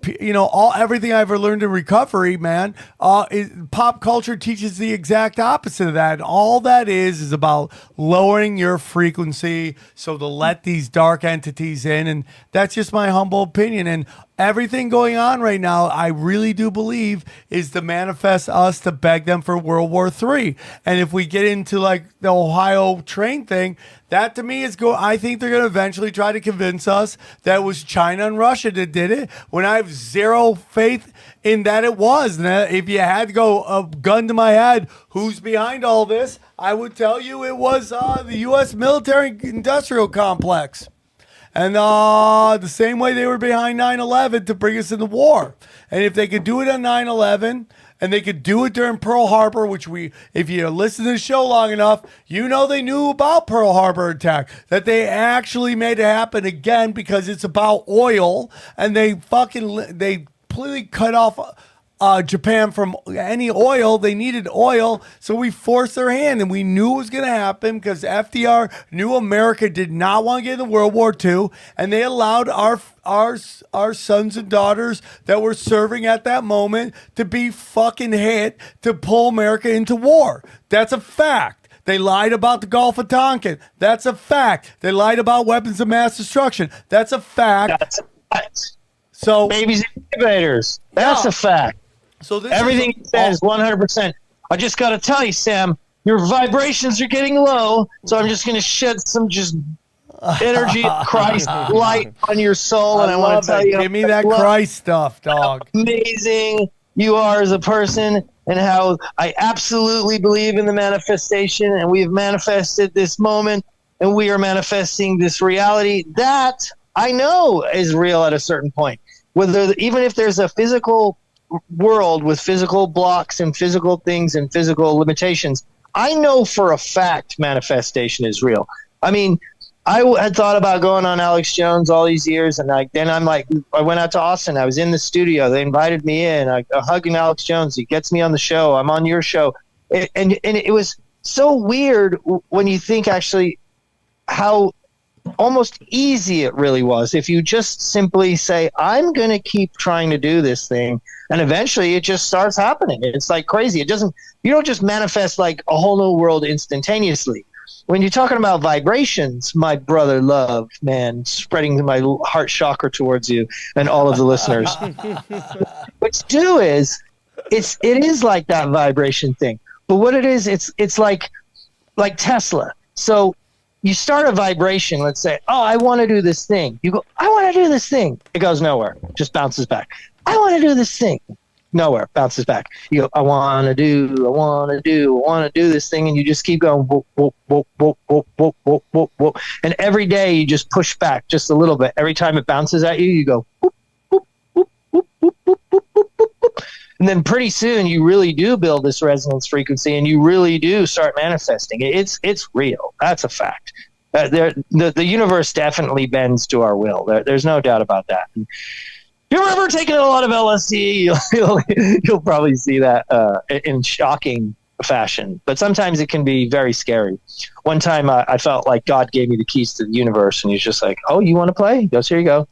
everything I ever learned in recovery, man, pop culture teaches the exact opposite of that. And all that is about lowering your frequency so to let these dark entities in. And that's just my humble opinion. And everything going on right now, I really do believe, is to manifest us to beg them for World War III. And if we get into like the Ohio train thing, that to me is I think they're going to eventually try to convince us that it was China and Russia that did it, when I have zero faith in that it was. And if you had to go a gun to my head, who's behind all this, I would tell you it was the U.S. military-industrial complex. And the same way they were behind 9/11 to bring us into war. And if they could do it on 9/11, and they could do it during Pearl Harbor, which if you listen to the show long enough, they knew about Pearl Harbor attack, that they actually made it happen again because it's about oil, and they completely cut off Japan from any oil. They needed oil, so we forced their hand, and we knew it was going to happen because FDR knew America did not want to get into World War II, and they allowed our sons and daughters that were serving at that moment to be fucking hit to pull America into war. That's a fact. They lied about the Gulf of Tonkin. That's a fact. They lied about weapons of mass destruction. That's a fact. That's a fact. So babies and incubators. That's a fact. So everything he says 100%. I just got to tell you, Sam, your vibrations are getting low, so I'm just going to shed some energy, Christ light on your soul, and I want to tell you, give me that Christ stuff, dog. How amazing you are as a person, and how I absolutely believe in the manifestation, and we have manifested this moment, and we are manifesting this reality that I know is real at a certain point. Even if there's a physical world with physical blocks and physical things and physical limitations, I know for a fact manifestation is real. I mean, I had thought about going on Alex Jones all these years, and I went out to Austin. I was in the studio. They invited me in. I'm hugging Alex Jones. He gets me on the show. I'm on your show. And it was so weird when you think actually how almost easy it really was. If you just simply say, I'm going to keep trying to do this thing, and eventually it just starts happening. It's like crazy. You don't just manifest like a whole new world instantaneously. When you're talking about vibrations, my brother love, man, spreading my heart chakra towards you and all of the listeners. What you do is, it is like that vibration thing. But what it is, it's like Tesla. So you start a vibration, let's say, oh, I want to do this thing. You go, I want to do this thing. It goes nowhere, just bounces back. I want to do this thing. Nowhere, bounces back. You go, I want to do this thing, and you just keep going, whoop, whoop, whoop, whoop, whoop, whoop, whoop, whoop, whoop. And every day you just push back just a little bit. Every time it bounces at you, you go, whoop, whoop, whoop, whoop, whoop, whoop, whoop, whoop, whoop. And then pretty soon you really do build this resonance frequency, and you really do start manifesting. It's real. That's a fact. The universe definitely bends to our will. There's no doubt about that. And if you're ever taking a lot of LSD, you'll probably see that in shocking fashion. But sometimes it can be very scary. One time I felt like God gave me the keys to the universe, and he's just like, oh, you want to play? He goes, here you go.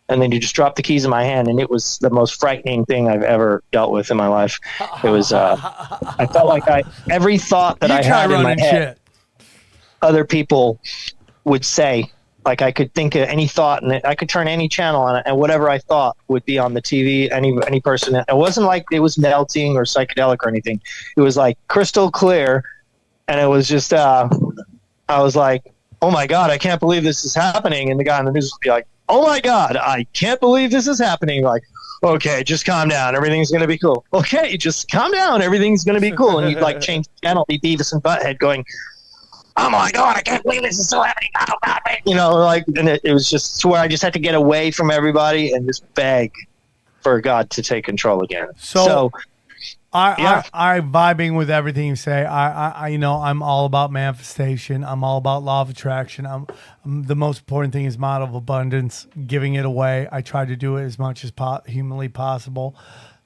And then you just drop the keys in my hand, and it was the most frightening thing I've ever dealt with in my life. It was, I felt like every thought that I had in my head, other people would say. Like I could think of any thought, and I could turn any channel on it, and whatever I thought would be on the TV. Any person. It wasn't like it was melting or psychedelic or anything. It was like crystal clear, and it was just. I was like, "Oh my God, I can't believe this is happening!" And the guy on the news would be like, "Oh my God, I can't believe this is happening!" Like, okay, just calm down. Everything's gonna be cool. Okay, just calm down. Everything's gonna be cool. And you'd like change the channel, be Beavis and Butthead going, oh my God, I can't believe this is still happening. Oh God, and it was just to where I just had to get away from everybody and just beg for God to take control again. So I'm vibing with everything you say. I'm all about manifestation. I'm all about law of attraction. The most important thing is model of abundance, giving it away. I try to do it as much as humanly possible.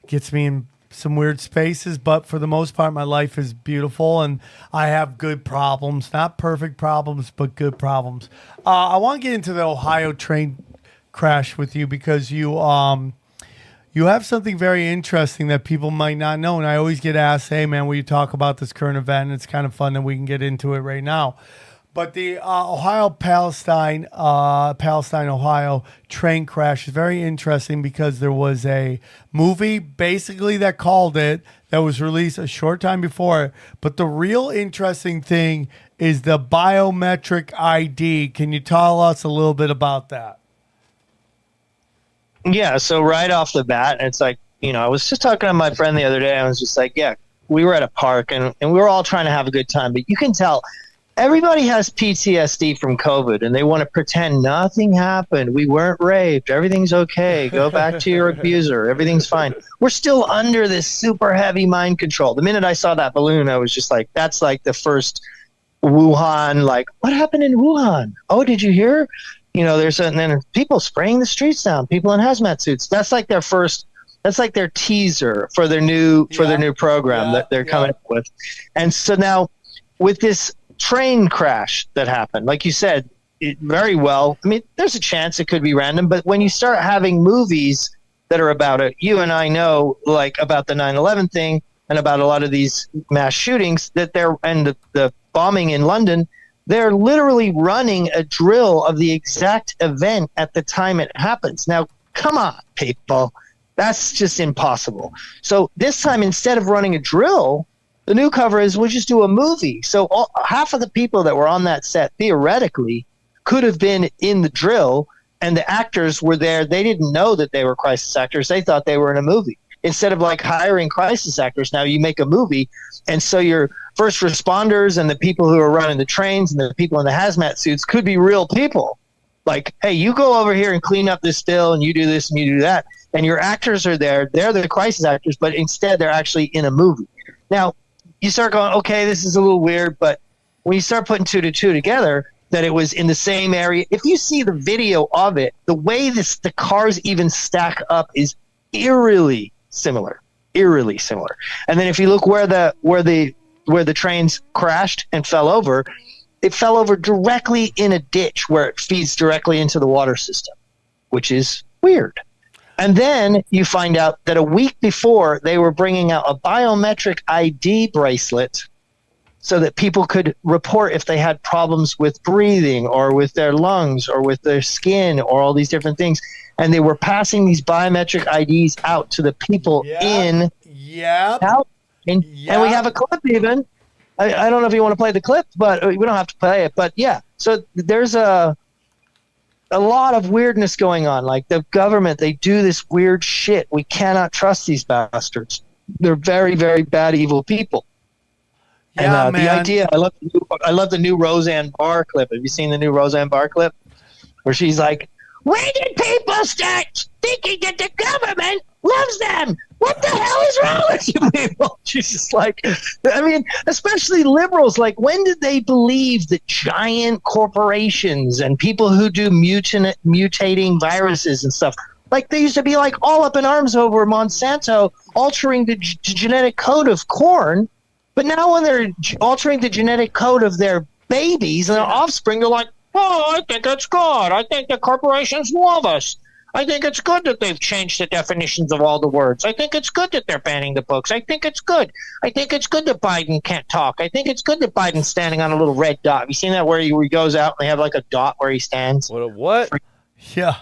Gets me in some weird spaces, but for the most part, my life is beautiful, and I have good problems, not perfect problems, but good problems. I want to get into the Ohio train crash with you because you you have something very interesting that people might not know. And I always get asked, hey, man, will you talk about this current event? And it's kind of fun that we can get into it right now. But the Palestine-Ohio train crash is very interesting because there was a movie basically that called it that was released a short time before it. But the real interesting thing is the biometric ID. Can you tell us a little bit about that? Yeah, so right off the bat, it's like, I was just talking to my friend the other day. I was just like, yeah, we were at a park and we were all trying to have a good time. But you can tell everybody has PTSD from COVID and they want to pretend nothing happened. We weren't raped. Everything's okay. Go back to your abuser. Everything's fine. We're still under this super heavy mind control. The minute I saw that balloon, I was just like, that's like the first Wuhan, like, what happened in Wuhan? Oh, did you hear? There's and then people spraying the streets down, people in hazmat suits. That's like their first. That's like their teaser for their new program that they're coming up with. And so now, with this train crash that happened, like you said, very well. I mean, there's a chance it could be random, but when you start having movies that are about it, you and I know, like about the 9/11 thing and about a lot of these mass shootings and the bombing in London. They're literally running a drill of the exact event at the time it happens. Now, come on, people. That's just impossible. So this time, instead of running a drill, the new cover is we'll just do a movie. So half of the people that were on that set, theoretically, could have been in the drill, and the actors were there. They didn't know that they were crisis actors. They thought they were in a movie. Instead of like hiring crisis actors, now you make a movie. And so your first responders and the people who are running the trains and the people in the hazmat suits could be real people. Like, hey, you go over here and clean up this spill and you do this and you do that. And your actors are there. They're the crisis actors, but instead they're actually in a movie. Now, you start going, okay, this is a little weird. But when you start putting 2 to 2 together, that it was in the same area. If you see the video of it, the way the cars even stack up is eerily similar. And then if you look where the trains crashed and fell over, it fell over directly in a ditch where it feeds directly into the water system, which is weird. And then you find out that a week before they were bringing out a biometric ID bracelet so that people could report if they had problems with breathing or with their lungs or with their skin or all these different things. And they were passing these biometric IDs out to the people in. And we have a clip even. I don't know if you want to play the clip, but we don't have to play it. But yeah, so there's a lot of weirdness going on. Like the government, they do this weird shit. We cannot trust these bastards. They're very, very bad, evil people. Yeah, and the idea, I love the new Roseanne Barr clip. Have you seen the new Roseanne Barr clip? Where she's like, when did people start thinking that the government loves them? What the hell is wrong with you people? She's just like, I mean, especially liberals, like when did they believe that giant corporations and people who do mutating viruses and stuff, like they used to be like all up in arms over Monsanto altering the genetic code of corn, but now when they're altering the genetic code of their babies and their offspring, they're like, oh, I think it's good. I think the corporations love us. I think it's good that they've changed the definitions of all the words. I think it's good that they're banning the books. I think it's good. I think it's good that Biden can't talk. I think it's good that Biden's standing on a little red dot. Have you seen that where he goes out and they have like a dot where he stands? What? Yeah.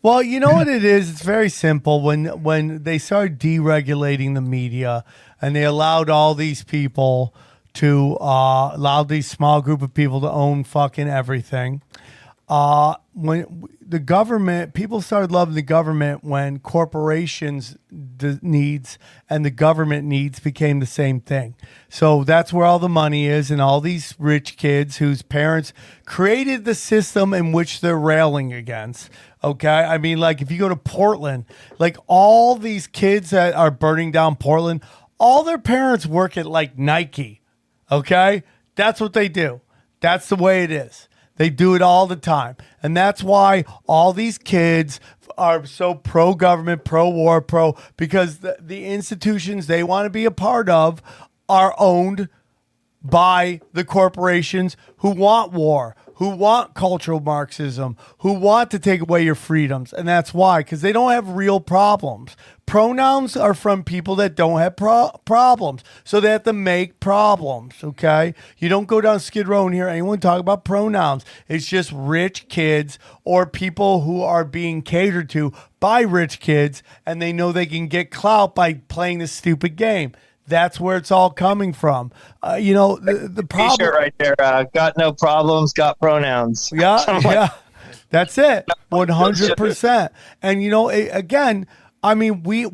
Well, you know what it is? It's very simple. When they started deregulating the media and they allowed all these people to allow these small group of people to own fucking everything. When the government, people started loving the government when corporations needs and the government needs became the same thing. So that's where all the money is, and all these rich kids whose parents created the system in which they're railing against. Okay. I mean, like if you go to Portland, like all these kids that are burning down Portland, all their parents work at like Nike. Okay. That's what they do. That's the way it is. They do it all the time. And that's why all these kids are so pro-government, pro-war, because the institutions they want to be a part of are owned by the corporations who want war, who want cultural Marxism, who want to take away your freedoms. And that's why, because they don't have real problems. pronouns are from people that don't have problems. So they have to make problems, okay? You don't go down Skid Row and hear anyone talk about pronouns. It's just rich kids or people who are being catered to by rich kids, and they know they can get clout by playing this stupid game. That's where it's all coming from. The problem... T-shirt right there, got no problems, got pronouns. Yeah. That's it. 100%. And again, I mean, we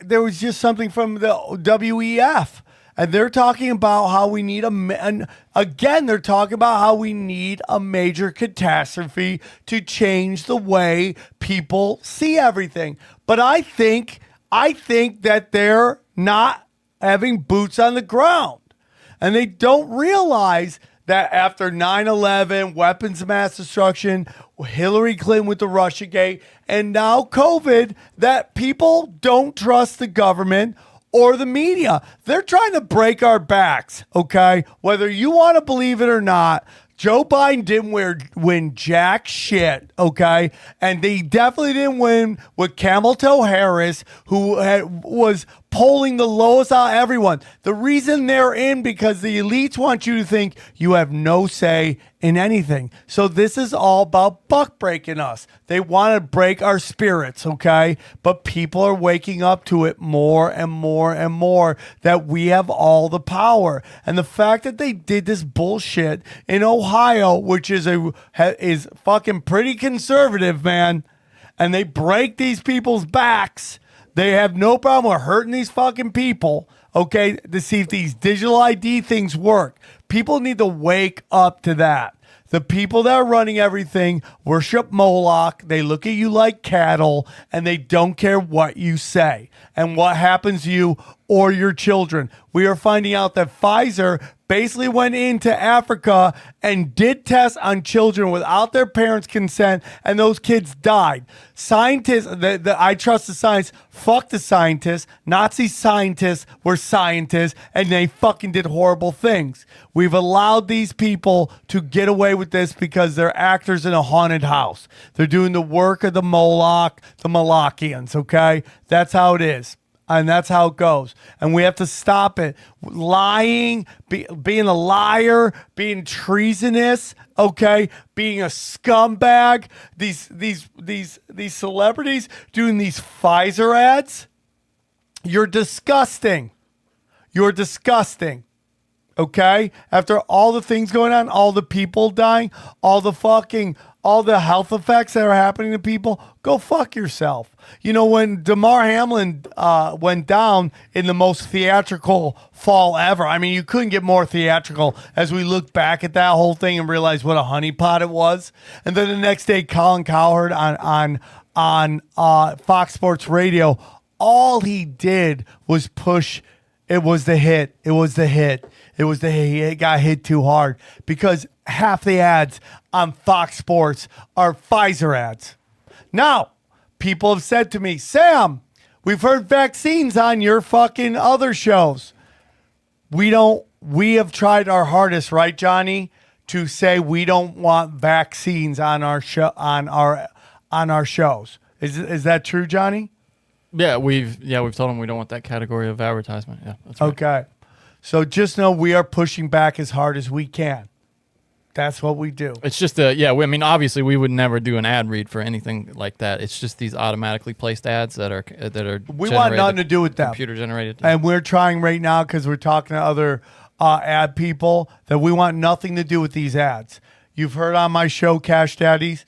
there was just something from the WEF, and they're talking about how we need they're talking about how we need a major catastrophe to change the way people see everything. But I think that they're not having boots on the ground, and they don't realize that after 9/11, weapons of mass destruction, Hillary Clinton with the Russiagate, and now COVID, that people don't trust the government or the media. They're trying to break our backs, okay? Whether you want to believe it or not, Joe Biden didn't win jack shit, okay? And they definitely didn't win with Camel Toe Harris, who was polling the lowest out of everyone. The reason they're in because the elites want you to think you have no say in anything. So this is all about buck breaking us. They want to break our spirits, okay? But people are waking up to it more and more and more, that we have all the power. And the fact that they did this bullshit in Ohio, which is fucking pretty conservative, man, and they break these people's backs. They have no problem with hurting these fucking people, okay, to see if these digital ID things work. People need to wake up to that. The people that are running everything worship Moloch. They look at you like cattle, and they don't care what you say and what happens to you or your children. We are finding out that Pfizer basically went into Africa and did tests on children without their parents' consent, and those kids died. Scientists, I trust the science, fuck the scientists. Nazi scientists were scientists, and they fucking did horrible things. We've allowed these people to get away with this because they're actors in a haunted house. They're doing the work of the Moloch, the Molochians, okay? That's how it is. And that's how it goes. And we have to stop it. Lying, being a liar, being treasonous, okay? Being a scumbag. These celebrities doing these Pfizer ads. You're disgusting. You're disgusting. Okay? After all the things going on, all the people dying, all the health effects that are happening to people, go fuck yourself. When Damar Hamlin went down in the most theatrical fall ever, I mean, you couldn't get more theatrical as we look back at that whole thing and realize what a honeypot it was. And then the next day, Colin Cowherd on Fox Sports Radio, all he did was push. It was the hit. It was the hit. It was the hit. He got hit too hard because half the ads on Fox Sports are Pfizer ads. Now, people have said to me, Sam, we've heard vaccines on your fucking other shows. We have tried our hardest, right, Johnny, to say we don't want vaccines on our show, on our shows. Is that true, Johnny? Yeah, we've told them we don't want that category of advertisement. Yeah, that's right. Okay. So just know we are pushing back as hard as we can. That's what we do. It's just obviously we would never do an ad read for anything like that. It's just these automatically placed ads that are we want nothing to do with that. Computer generated. And we're trying right now because we're talking to other ad people that we want nothing to do with these ads. You've heard on my show, Cash Daddies,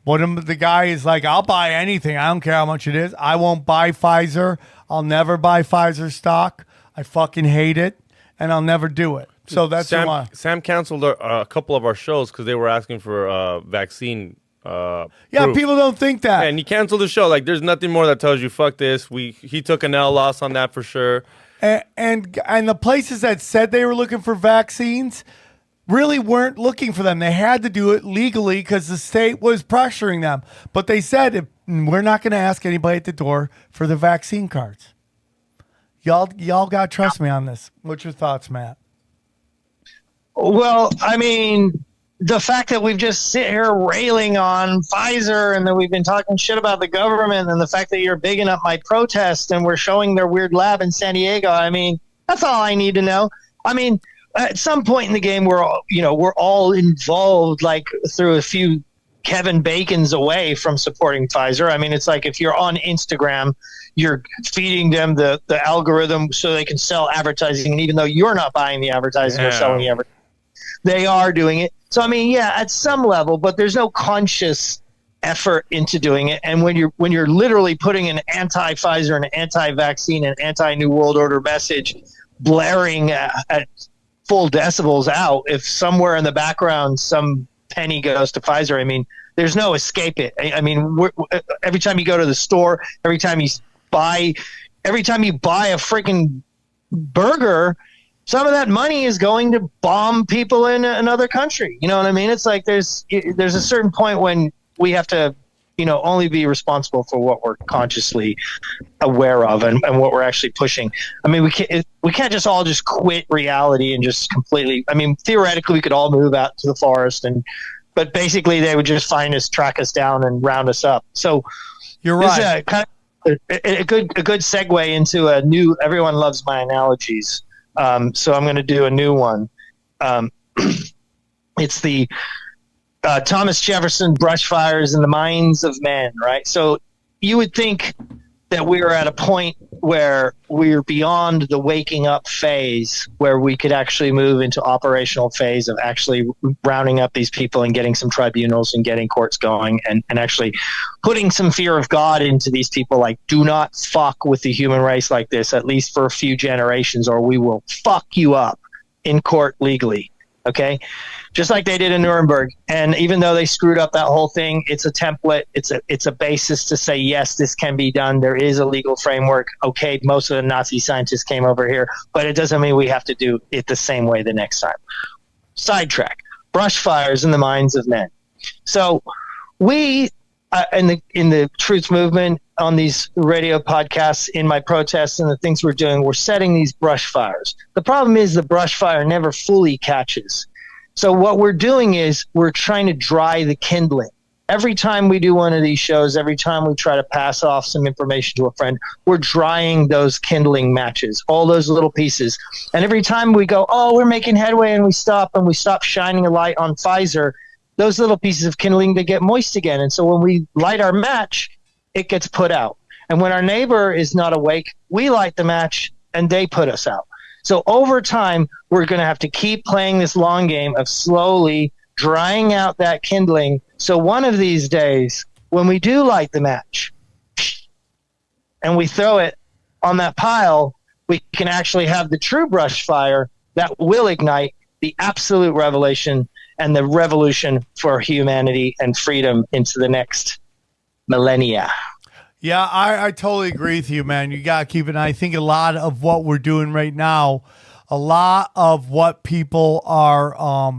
the guy is like, I'll buy anything. I don't care how much it is. I won't buy Pfizer. I'll never buy Pfizer stock. I fucking hate it, and I'll never do it. So that's why. Sam canceled a couple of our shows because they were asking for vaccine. Yeah, people don't think that. And he canceled the show. Like, there's nothing more that tells you fuck this. He took an L loss on that for sure. And the places that said they were looking for vaccines really weren't looking for them. They had to do it legally because the state was pressuring them. But they said, we're not going to ask anybody at the door for the vaccine cards. Y'all got to trust me on this. What's your thoughts, Matt? Well, I mean, the fact that we've just sit here railing on Pfizer and that we've been talking shit about the government and the fact that you're bigging up my protest and we're showing their weird lab in San Diego, I mean, that's all I need to know. I mean, at some point in the game, we're all involved, like through a few Kevin Bacons away from supporting Pfizer. I mean, it's like if you're on Instagram, you're feeding them the algorithm so they can sell advertising. And even though you're not buying the advertising or selling the advertising, they are doing it. So, I mean, yeah, at some level, but there's no conscious effort into doing it. And when you're literally putting an anti-Pfizer and anti-vaccine and anti-New World Order message blaring at full decibels out, if somewhere in the background some penny goes to Pfizer, I mean, there's no escape it. I mean, every time you go to the store, every time you buy a freaking burger, some of that money is going to bomb people in another country. You know what I mean? It's like there's a certain point when we have to, only be responsible for what we're consciously aware of and what we're actually pushing. I mean, we can't just all just quit reality and just completely. I mean, theoretically, we could all move out to the forest, but basically, they would just find us, track us down, and round us up. So you're this right. is kind of a good segue into a new. Everyone loves my analogies. So I'm going to do a new one. It's the Thomas Jefferson brush fires in the minds of men, right? So you would think that we are at a point where we're beyond the waking up phase where we could actually move into operational phase of actually rounding up these people and getting some tribunals and getting courts going and actually putting some fear of God into these people. Like, do not fuck with the human race like this, at least for a few generations, or we will fuck you up in court legally. Okay, just like they did in Nuremberg. And even though they screwed up that whole thing, it's a template. It's a basis to say, yes, this can be done. There is a legal framework. Okay, most of the Nazi scientists came over here, but it doesn't mean we have to do it the same way the next time. Sidetrack. Brush fires in the minds of men. So we, in the truth movement, on these radio podcasts, in my protests and the things we're doing, we're setting these brush fires. The problem is the brush fire never fully catches. So what we're doing is we're trying to dry the kindling. Every time we do one of these shows, every time we try to pass off some information to a friend, we're drying those kindling matches, all those little pieces. And every time we go, oh, we're making headway, and we stop shining a light on Pfizer, those little pieces of kindling, they get moist again. And so when we light our match, it gets put out. And when our neighbor is not awake, we light the match and they put us out. So over time, we're going to have to keep playing this long game of slowly drying out that kindling. So one of these days, when we do light the match and we throw it on that pile, we can actually have the true brush fire that will ignite the absolute revelation and the revolution for humanity and freedom into the next millennia. Yeah, I totally agree with you, man. You got to keep it. And I think a lot of what we're doing right now, a lot of what people are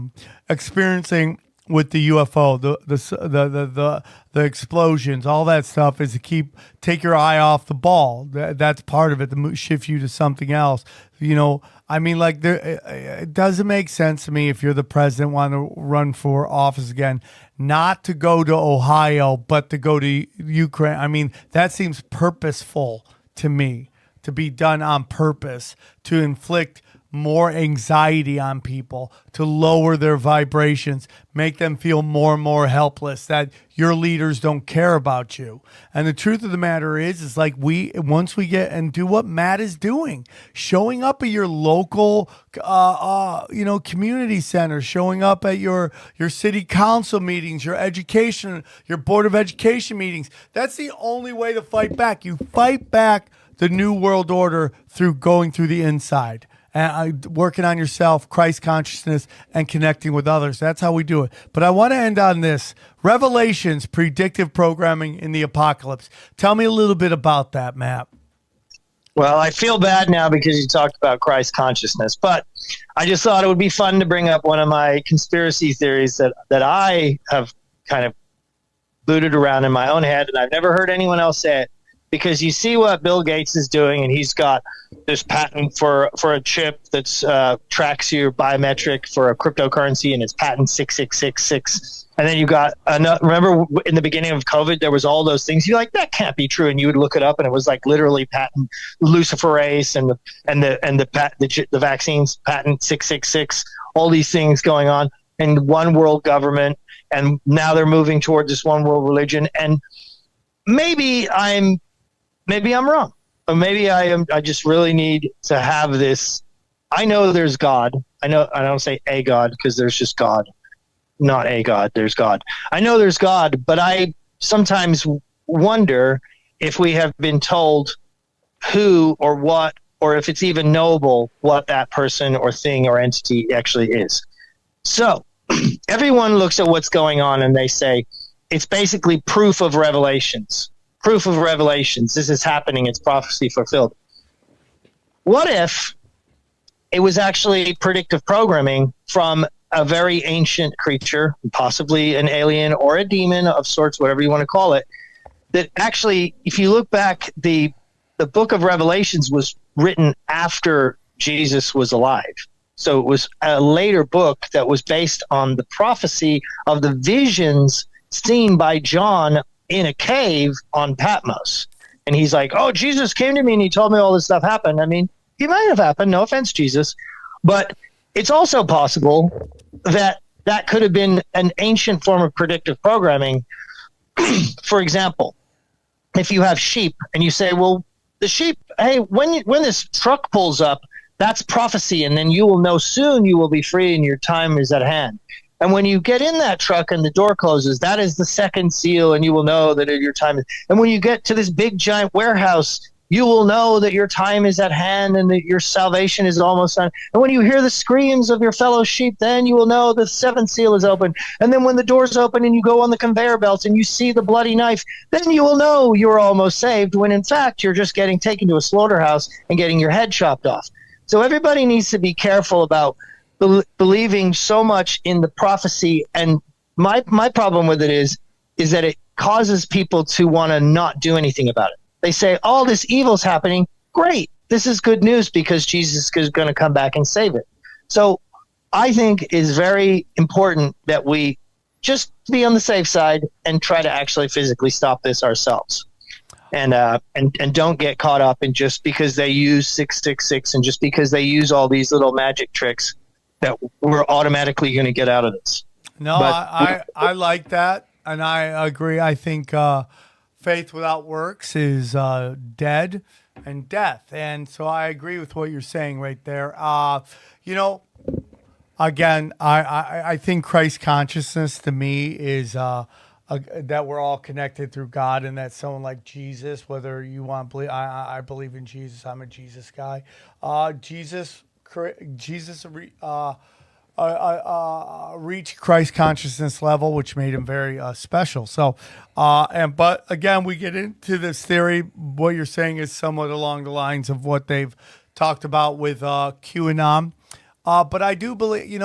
experiencing with the UFO, the explosions, all that stuff is to take your eye off the ball. That's part of it, to shift you to something else. I mean, like, it doesn't make sense to me if you're the president, want to run for office again, not to go to Ohio, but to go to Ukraine. I mean, that seems purposeful to me, to be done on purpose, to inflict more anxiety on people, to lower their vibrations, make them feel more and more helpless, that your leaders don't care about you. And the truth of the matter is like once we get and do what Matt is doing, showing up at your local, community center, showing up at your city council meetings, your board of education meetings. That's the only way to fight back. You fight back the New World Order through going through the inside. And working on yourself, Christ consciousness, and connecting with others. That's how we do it. But I want to end on this. Revelations, predictive programming in the apocalypse. Tell me a little bit about that, Matt. Well, I feel bad now because you talked about Christ consciousness, but I just thought it would be fun to bring up one of my conspiracy theories that I have kind of booted around in my own head, and I've never heard anyone else say it. because you see what Bill Gates is doing, and he's got this patent for a chip that's tracks your biometric for a cryptocurrency, and it's patent 6666. And then you got remember in the beginning of COVID, there was all those things. You're like, that can't be true, and you would look it up, and it was like literally patent luciferase and the vaccines patent 666. All these things going on, and one world government, and now they're moving towards this one world religion. And maybe I'm wrong, or maybe I just really need to have this. I know there's God. I don't say a God, because there's just God. Not a God, there's God. I know there's God, but I sometimes wonder if we have been told who or what, or if it's even knowable what that person or thing or entity actually is. So everyone looks at what's going on and they say, it's basically proof of revelations. Proof of revelations. This is happening. It's prophecy fulfilled. What if it was actually predictive programming from a very ancient creature, possibly an alien or a demon of sorts, whatever you want to call it, that actually, if you look back, the book of Revelations was written after Jesus was alive. So it was a later book that was based on the prophecy of the visions seen by John in a cave on Patmos. And he's like, oh, Jesus came to me and he told me all this stuff happened. I mean, it might have happened. No offense, Jesus. But it's also possible that could have been an ancient form of predictive programming. For example, if you have sheep and you say, well, the sheep, hey, when this truck pulls up, that's prophecy, and then you will know soon you will be free and your time is at hand. And when you get in that truck and the door closes, that is the second seal, and you will know that your time is. And when you get to this big giant warehouse, you will know that your time is at hand and that your salvation is almost done. And when you hear the screams of your fellow sheep, then you will know the seventh seal is open. And then when the doors open and you go on the conveyor belts and you see the bloody knife, then you will know you are almost saved, when in fact you're just getting taken to a slaughterhouse and getting your head chopped off. So everybody needs to be careful about believing so much in the prophecy. And my problem with it is that it causes people to want to not do anything about it. They say, all this evil's happening. Great. This is good news because Jesus is going to come back and save it. So I think it's very important that we just be on the safe side and try to actually physically stop this ourselves. And don't get caught up in just because they use 666 and just because they use all these little magic tricks that we're automatically going to get out of this. No, I like that. And I agree. I think faith without works is dead and death. And so I agree with what you're saying right there. Again, I think Christ consciousness to me is that we're all connected through God, and that someone like Jesus, whether you want to believe, I believe in Jesus. I'm a Jesus guy. Jesus reached Christ consciousness level, which made him very special. So, but again, we get into this theory. What you're saying is somewhat along the lines of what they've talked about with QAnon. But I do believe,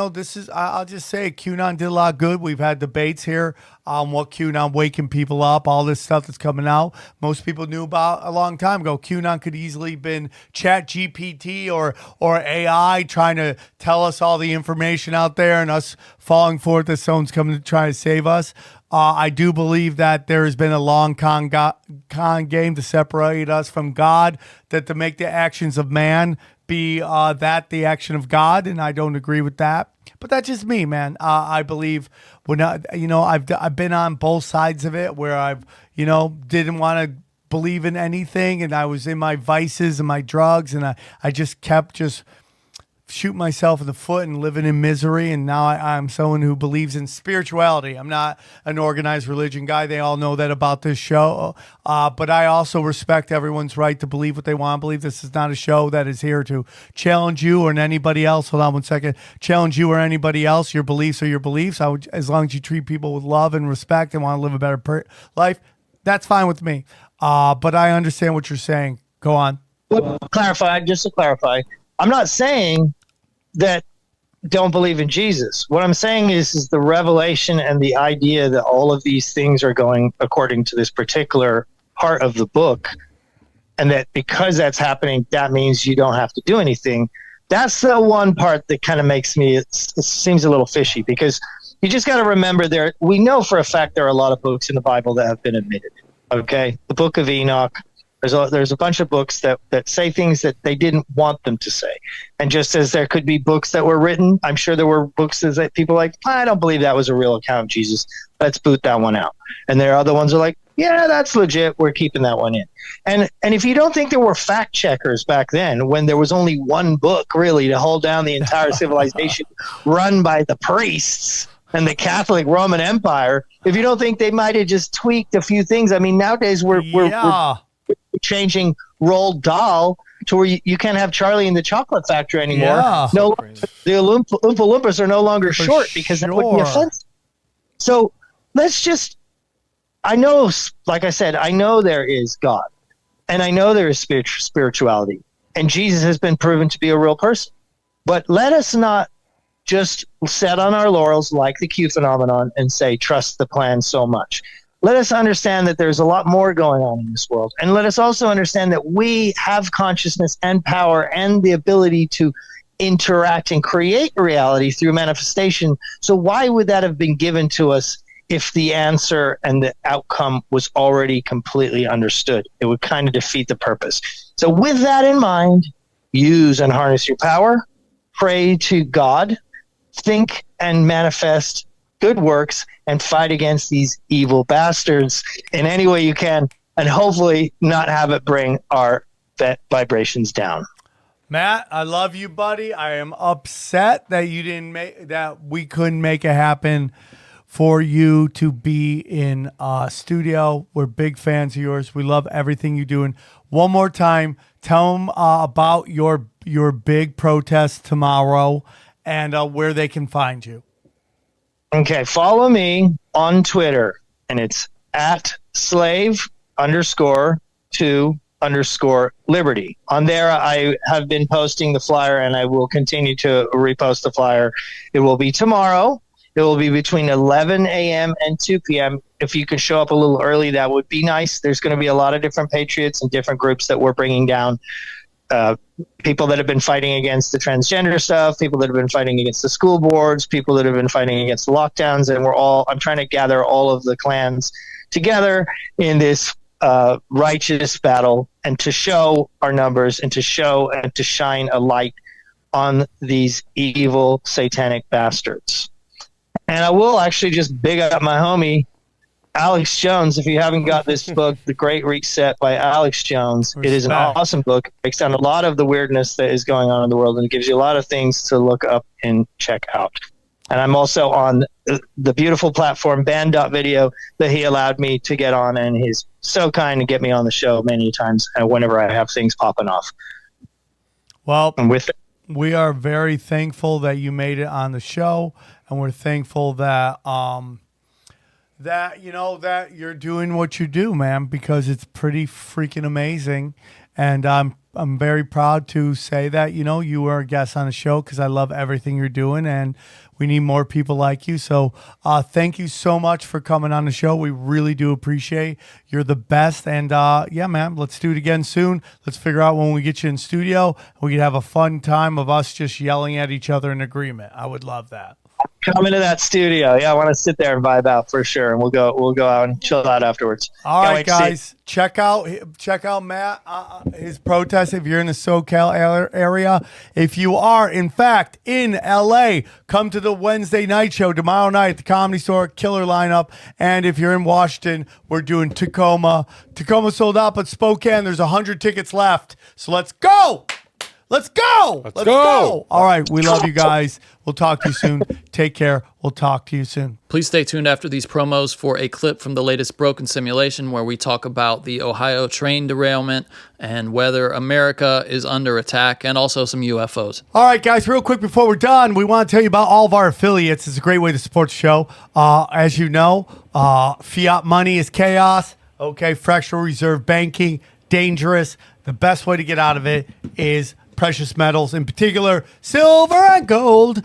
I'll just say QAnon did a lot of good. We've had debates here on what QAnon waking people up, all this stuff that's coming out. Most people knew about a long time ago. QAnon could easily been Chat GPT or AI trying to tell us all the information out there and us falling for it that someone's coming to try to save us. I do believe that there has been a long con game to separate us from God, that to make the actions of man be the action of God, and I don't agree with that. But that's just me, man. I believe I've been on both sides of it, where I've didn't want to believe in anything, and I was in my vices and my drugs, and I just kept shooting myself in the foot and living in misery. And now I'm someone who believes in spirituality. I'm not an organized religion guy. They all know that about this show. But I also respect everyone's right to believe what they want to believe. This is not a show that is here to challenge you or anybody else. Hold on one second. Challenge you or anybody else. Your beliefs are your beliefs. As long as you treat people with love and respect and want to live a better life, that's fine with me. But I understand what you're saying. Go on. Just to clarify, I'm not saying that don't believe in Jesus. What I'm saying is the revelation and the idea that all of these things are going according to this particular part of the book and that because that's happening, that means you don't have to do anything. That's the one part that kind of makes me, it seems a little fishy, because you just got to remember we know for a fact there are a lot of books in the Bible that have been omitted. Okay. The book of Enoch, there's a bunch of books that say things that they didn't want them to say. And just as there could be books that were written, I'm sure there were books that people like, I don't believe that was a real account of Jesus. Let's boot that one out. And there are other ones that are like, yeah, that's legit. We're keeping that one in. And if you don't think there were fact checkers back then, when there was only one book really to hold down the entire civilization run by the priests and the Catholic Roman Empire, if you don't think they might have just tweaked a few things, I mean, nowadays we're changing Roald Dahl to where you can't have Charlie in the Chocolate Factory anymore. Yeah. No, the Oompa Loompas are no longer short because that would be offensive. So let's just. I know, like I said, I know there is God, and I know there is spirituality, and Jesus has been proven to be a real person. But let us not just set on our laurels like the Q phenomenon and say, trust the plan so much. Let us understand that there's a lot more going on in this world. And let us also understand that we have consciousness and power and the ability to interact and create reality through manifestation. So why would that have been given to us if the answer and the outcome was already completely understood? It would kind of defeat the purpose. So with that in mind, use and harness your power, pray to God, think and manifest good works, and fight against these evil bastards in any way you can, and hopefully not have it bring our vibrations down. Matt, I love you, buddy. I am upset that we couldn't make it happen for you to be in studio. We're big fans of yours. We love everything you're doing. One more time, tell them about your big protest tomorrow and where they can find you. Okay, follow me on Twitter, and it's @slave_to_liberty. On there, I have been posting the flyer, and I will continue to repost the flyer. It will be tomorrow. It will be between 11 a.m. and 2 p.m. If you could show up a little early, that would be nice. There's going to be a lot of different patriots and different groups that we're bringing down. People that have been fighting against the transgender stuff, people that have been fighting against the school boards, people that have been fighting against the lockdowns. And I'm trying to gather all of the clans together in this righteous battle, and to show our numbers and to show and to shine a light on these evil satanic bastards. And I will actually just big up my homie, Alex Jones. If you haven't got this book, The Great Reset by Alex Jones, It is an awesome book. It breaks down a lot of the weirdness that is going on in the world, and it gives you a lot of things to look up and check out. And I'm also on the beautiful platform Band.video that he allowed me to get on, and he's so kind to get me on the show many times whenever I have things popping off. Well, and with it, we are very thankful that you made it on the show, and we're thankful that that you're doing what you do, man, because it's pretty freaking amazing. And I'm very proud to say that you were a guest on the show, because I love everything you're doing, and we need more people like you. So thank you so much for coming on the show. We really do appreciate. You're the best. And yeah, man, let's do it again soon. Let's figure out when we get you in studio, we can have a fun time of us just yelling at each other in agreement. I would love that. Come into that studio. Yeah, I want to sit there and vibe out for sure, and we'll go out and chill out afterwards. All right, guys, check out Matt his protest if you're in the SoCal area. If you are, in fact, in LA, come to the Wednesday night show tomorrow night at the Comedy Store. Killer lineup. And if you're in Washington, we're doing Tacoma. Tacoma sold out, but Spokane, there's 100 tickets left. So let's go. Let's go. Let's go. All right. We love you guys. We'll talk to you soon. Take care. We'll talk to you soon. Please stay tuned after these promos for a clip from the latest Broken Simulation, where we talk about the Ohio train derailment and whether America is under attack, and also some UFOs. All right, guys, real quick before we're done, we want to tell you about all of our affiliates. It's a great way to support the show. As you know, fiat money is chaos. Okay, fractional reserve banking, dangerous. The best way to get out of it is precious metals, in particular silver and gold,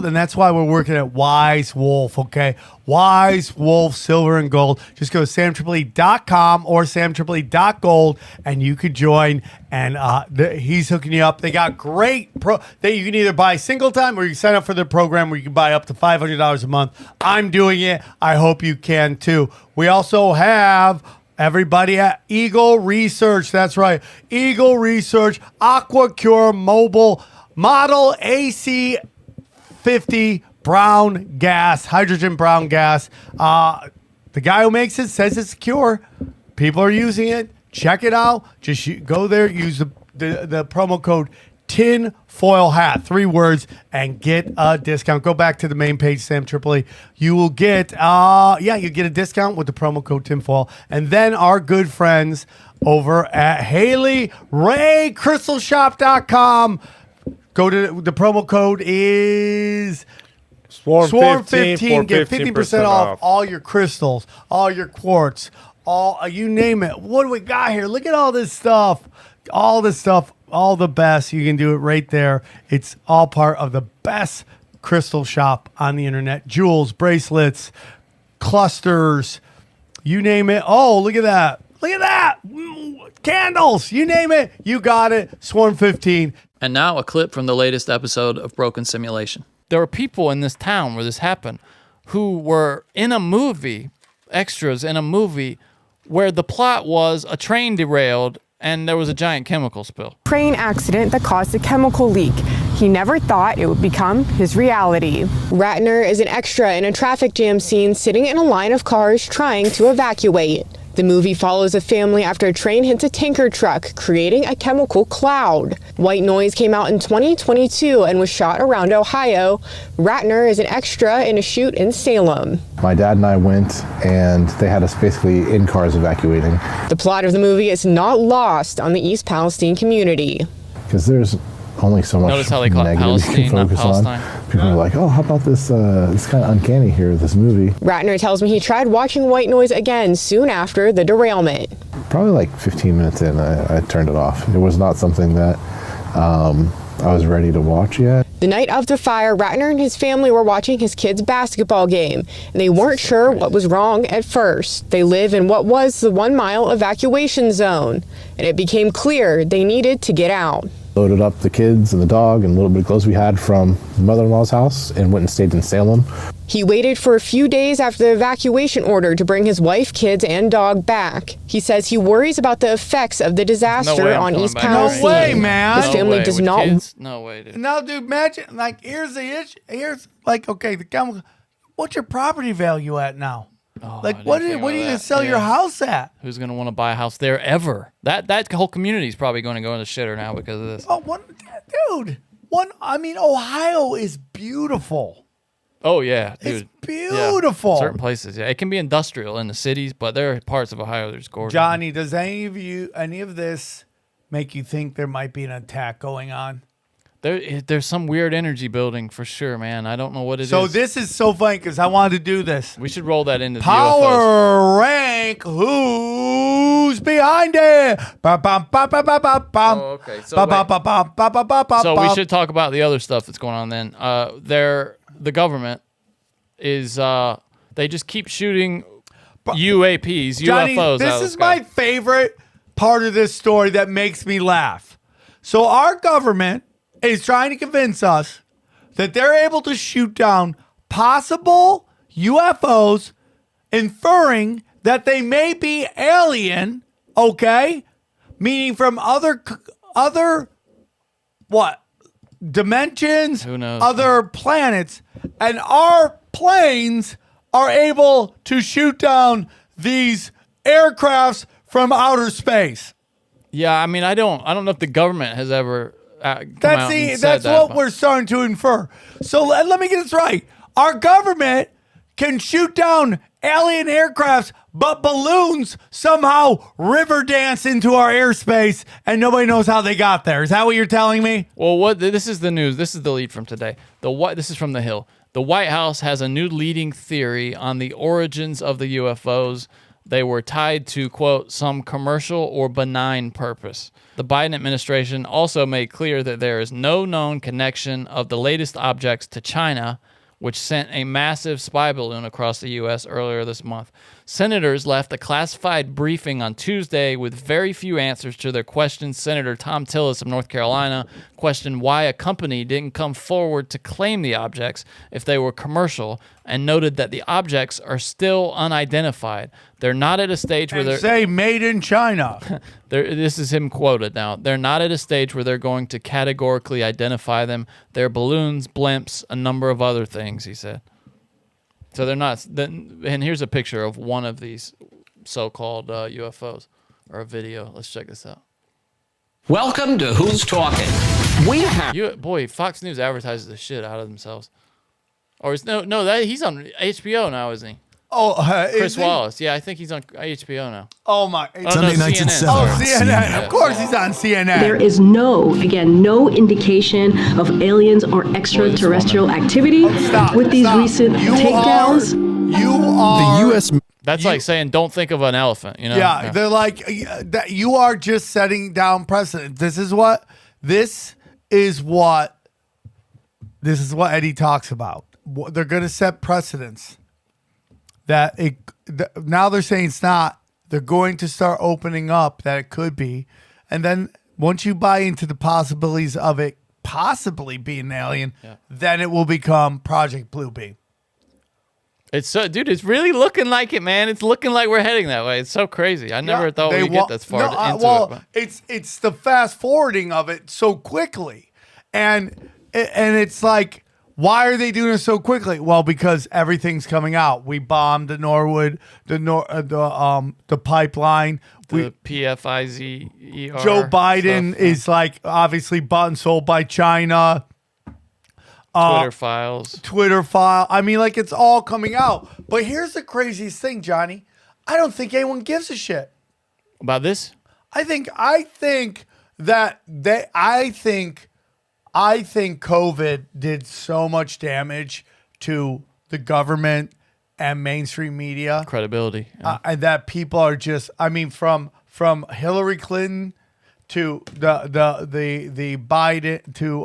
and that's why we're working at Wise Wolf, okay? Wise Wolf Silver and Gold. Just go to samtripoli.com or samtripoli.gold and you could join, and he's hooking you up. They got great that you can either buy single time or you can sign up for their program where you can buy up to $500 a month. I'm doing it. I hope you can too. We also have everybody at Eagle Research. That's right. Eagle Research, AquaCure Mobile Model AC50 brown gas, hydrogen brown gas. The guy who makes it says it's secure. People are using it. Check it out. Just go there, use the promo code tinfoil hat, 3 words, and get a discount. Go back to the main page, Sam Tripoli. You will get you get a discount with the promo code tinfoil. And then our good friends over at HaleyRayCrystalShop.com. Go to the promo code is Swarm15. Get 15% off all your crystals, all your quartz, all you name it. What do we got here? Look at all this stuff. All this stuff, all the best. You can do it right there. It's all part of the best crystal shop on the internet. Jewels, bracelets, clusters, you name it. Oh, look at that. Look at that. Candles, you name it. You got it. Swarm 15. And now a clip from the latest episode of Broken Simulation. There were people in this town where this happened who were in a movie, extras in a movie, where the plot was a train derailed and there was a giant chemical spill. Train accident that caused a chemical leak. He never thought it would become his reality. Ratner is an extra in a traffic jam scene sitting in a line of cars trying to evacuate. The movie follows a family after a train hits a tanker truck, creating a chemical cloud. White Noise came out in 2022 and was shot around Ohio. Ratner is an extra in a shoot in Salem. My dad and I went, and they had us basically in cars evacuating. The plot of the movie is not lost on the East Palestine community. Because there's only so much Notice how they call it negativity Palestine, you can not focus Palestine. on. People are like, oh, how about this? It's kind of uncanny here, this movie. Ratner tells me he tried watching White Noise again soon after the derailment. Probably like 15 minutes in, I turned it off. It was not something that I was ready to watch yet. The night of the fire, Ratner and his family were watching his kids' basketball game, and they weren't sure what was wrong at first. They live in what was the 1 mile evacuation zone, and it became clear they needed to get out. Loaded up the kids and the dog and a little bit of clothes we had from mother-in-law's house and went and stayed in Salem. He waited for a few days after the evacuation order to bring his wife, kids, and dog back. He says he worries about the effects of the disaster on East Palestine. No way, man. His family does not. Kids? No way, dude. No, dude, imagine, like, here's the issue. Here's, like, okay, the chemical. What's your property value at now? Oh, like, what are you going to sell your house at? Who's going to want to buy a house there ever? That whole community is probably going to go in the shitter now because of this. Oh, Ohio is beautiful. Oh, yeah, dude. It's beautiful. Yeah. Certain places, yeah. It can be industrial in the cities, but there are parts of Ohio that's gorgeous. Johnny, does any of this make you think there might be an attack going on? There's some weird energy building for sure, man. I don't know what it is. So this is so funny because I wanted to do this. We should roll that into the UFOs. Power rank who's behind it. Okay. So we should talk about the other stuff that's going on then. The government is they just keep shooting UAPs, Johnny, UFOs. This is my favorite part of this story that makes me laugh. So our government is trying to convince us that they're able to shoot down possible UFOs, inferring that they may be alien, okay? Meaning from other what? Dimensions? Who knows? Other planets. And our planes are able to shoot down these aircrafts from outer space. Yeah, I mean, I don't know if the government has ever That's what we're starting to infer. So let me get this right. Our government can shoot down alien aircrafts, but balloons somehow river dance into our airspace and nobody knows how they got there. Is that what you're telling me? Well, this is the news. This is the lead from today. This is from The Hill. The White House has a new leading theory on the origins of the UFOs. they were tied to, quote, some commercial or benign purpose. The Biden administration also made clear that there is no known connection of the latest objects to China, which sent a massive spy balloon across the U.S. earlier this month. Senators left a classified briefing on Tuesday with very few answers to their questions. Senator Tom Tillis of North Carolina questioned why a company didn't come forward to claim the objects if they were commercial, and noted that the objects are still unidentified. They're not at a stage where they're... Say made in China. This is him quoted now. They're not at a stage where they're going to categorically identify them. They're balloons, blimps, a number of other things, he said. So they're not... And here's a picture of one of these so-called UFOs, or a video. Let's check this out. Welcome to Who's Talking. We have... Boy, Fox News advertises the shit out of themselves. Or is he's on HBO now, isn't he? Oh, Chris Wallace. Yeah, I think he's on HBO now. Oh my! Sunday nights at 7. Oh, CNN. Of course, he's on CNN. There is no indication of aliens or extraterrestrial activity with these recent takedowns. The U.S. That's like saying, don't think of an elephant. You know? Yeah, they're like that. You are just setting down precedent. This is what Eddie talks about. They're going to set precedents. Now they're saying it's not. They're going to start opening up that it could be, and then once you buy into the possibilities of it possibly being an alien, then it will become Project Bluebeam. It's so, dude. It's really looking like it, man. It's looking like we're heading that way. It's so crazy. I never thought we'd get this far into it. It's the fast forwarding of it so quickly, and it's like. Why are they doing it so quickly? Well, because everything's coming out. We bombed the Norwood, the pipeline. The PFIZER. Joe Biden stuff, is like obviously bought and sold by China. Twitter file. I mean, like it's all coming out. But here's the craziest thing, Johnny. I don't think anyone gives a shit about this. I think COVID did so much damage to the government and mainstream media credibility, and that people are just. I mean, from Hillary Clinton to the Biden to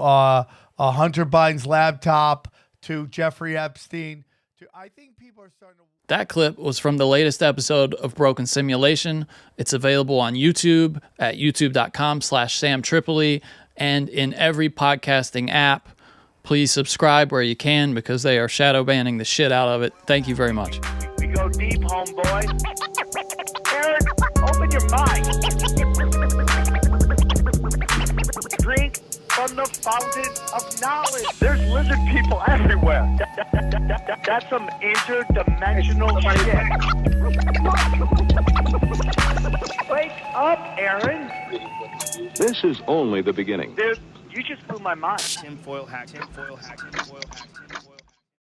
Hunter Biden's laptop to Jeffrey Epstein. I think people are starting to. That clip was from the latest episode of Broken Simulation. It's available on YouTube at youtube.com/SamTripoli. And in every podcasting app. Please subscribe where you can because they are shadow banning the shit out of it. Thank you very much. We go deep, homeboy. Aaron, open your mind. Drink from the fountain of knowledge. There's lizard people everywhere. That's some interdimensional shit. Wake up, Aaron. This is only the beginning. Dude, you just blew my mind. Tinfoil hack.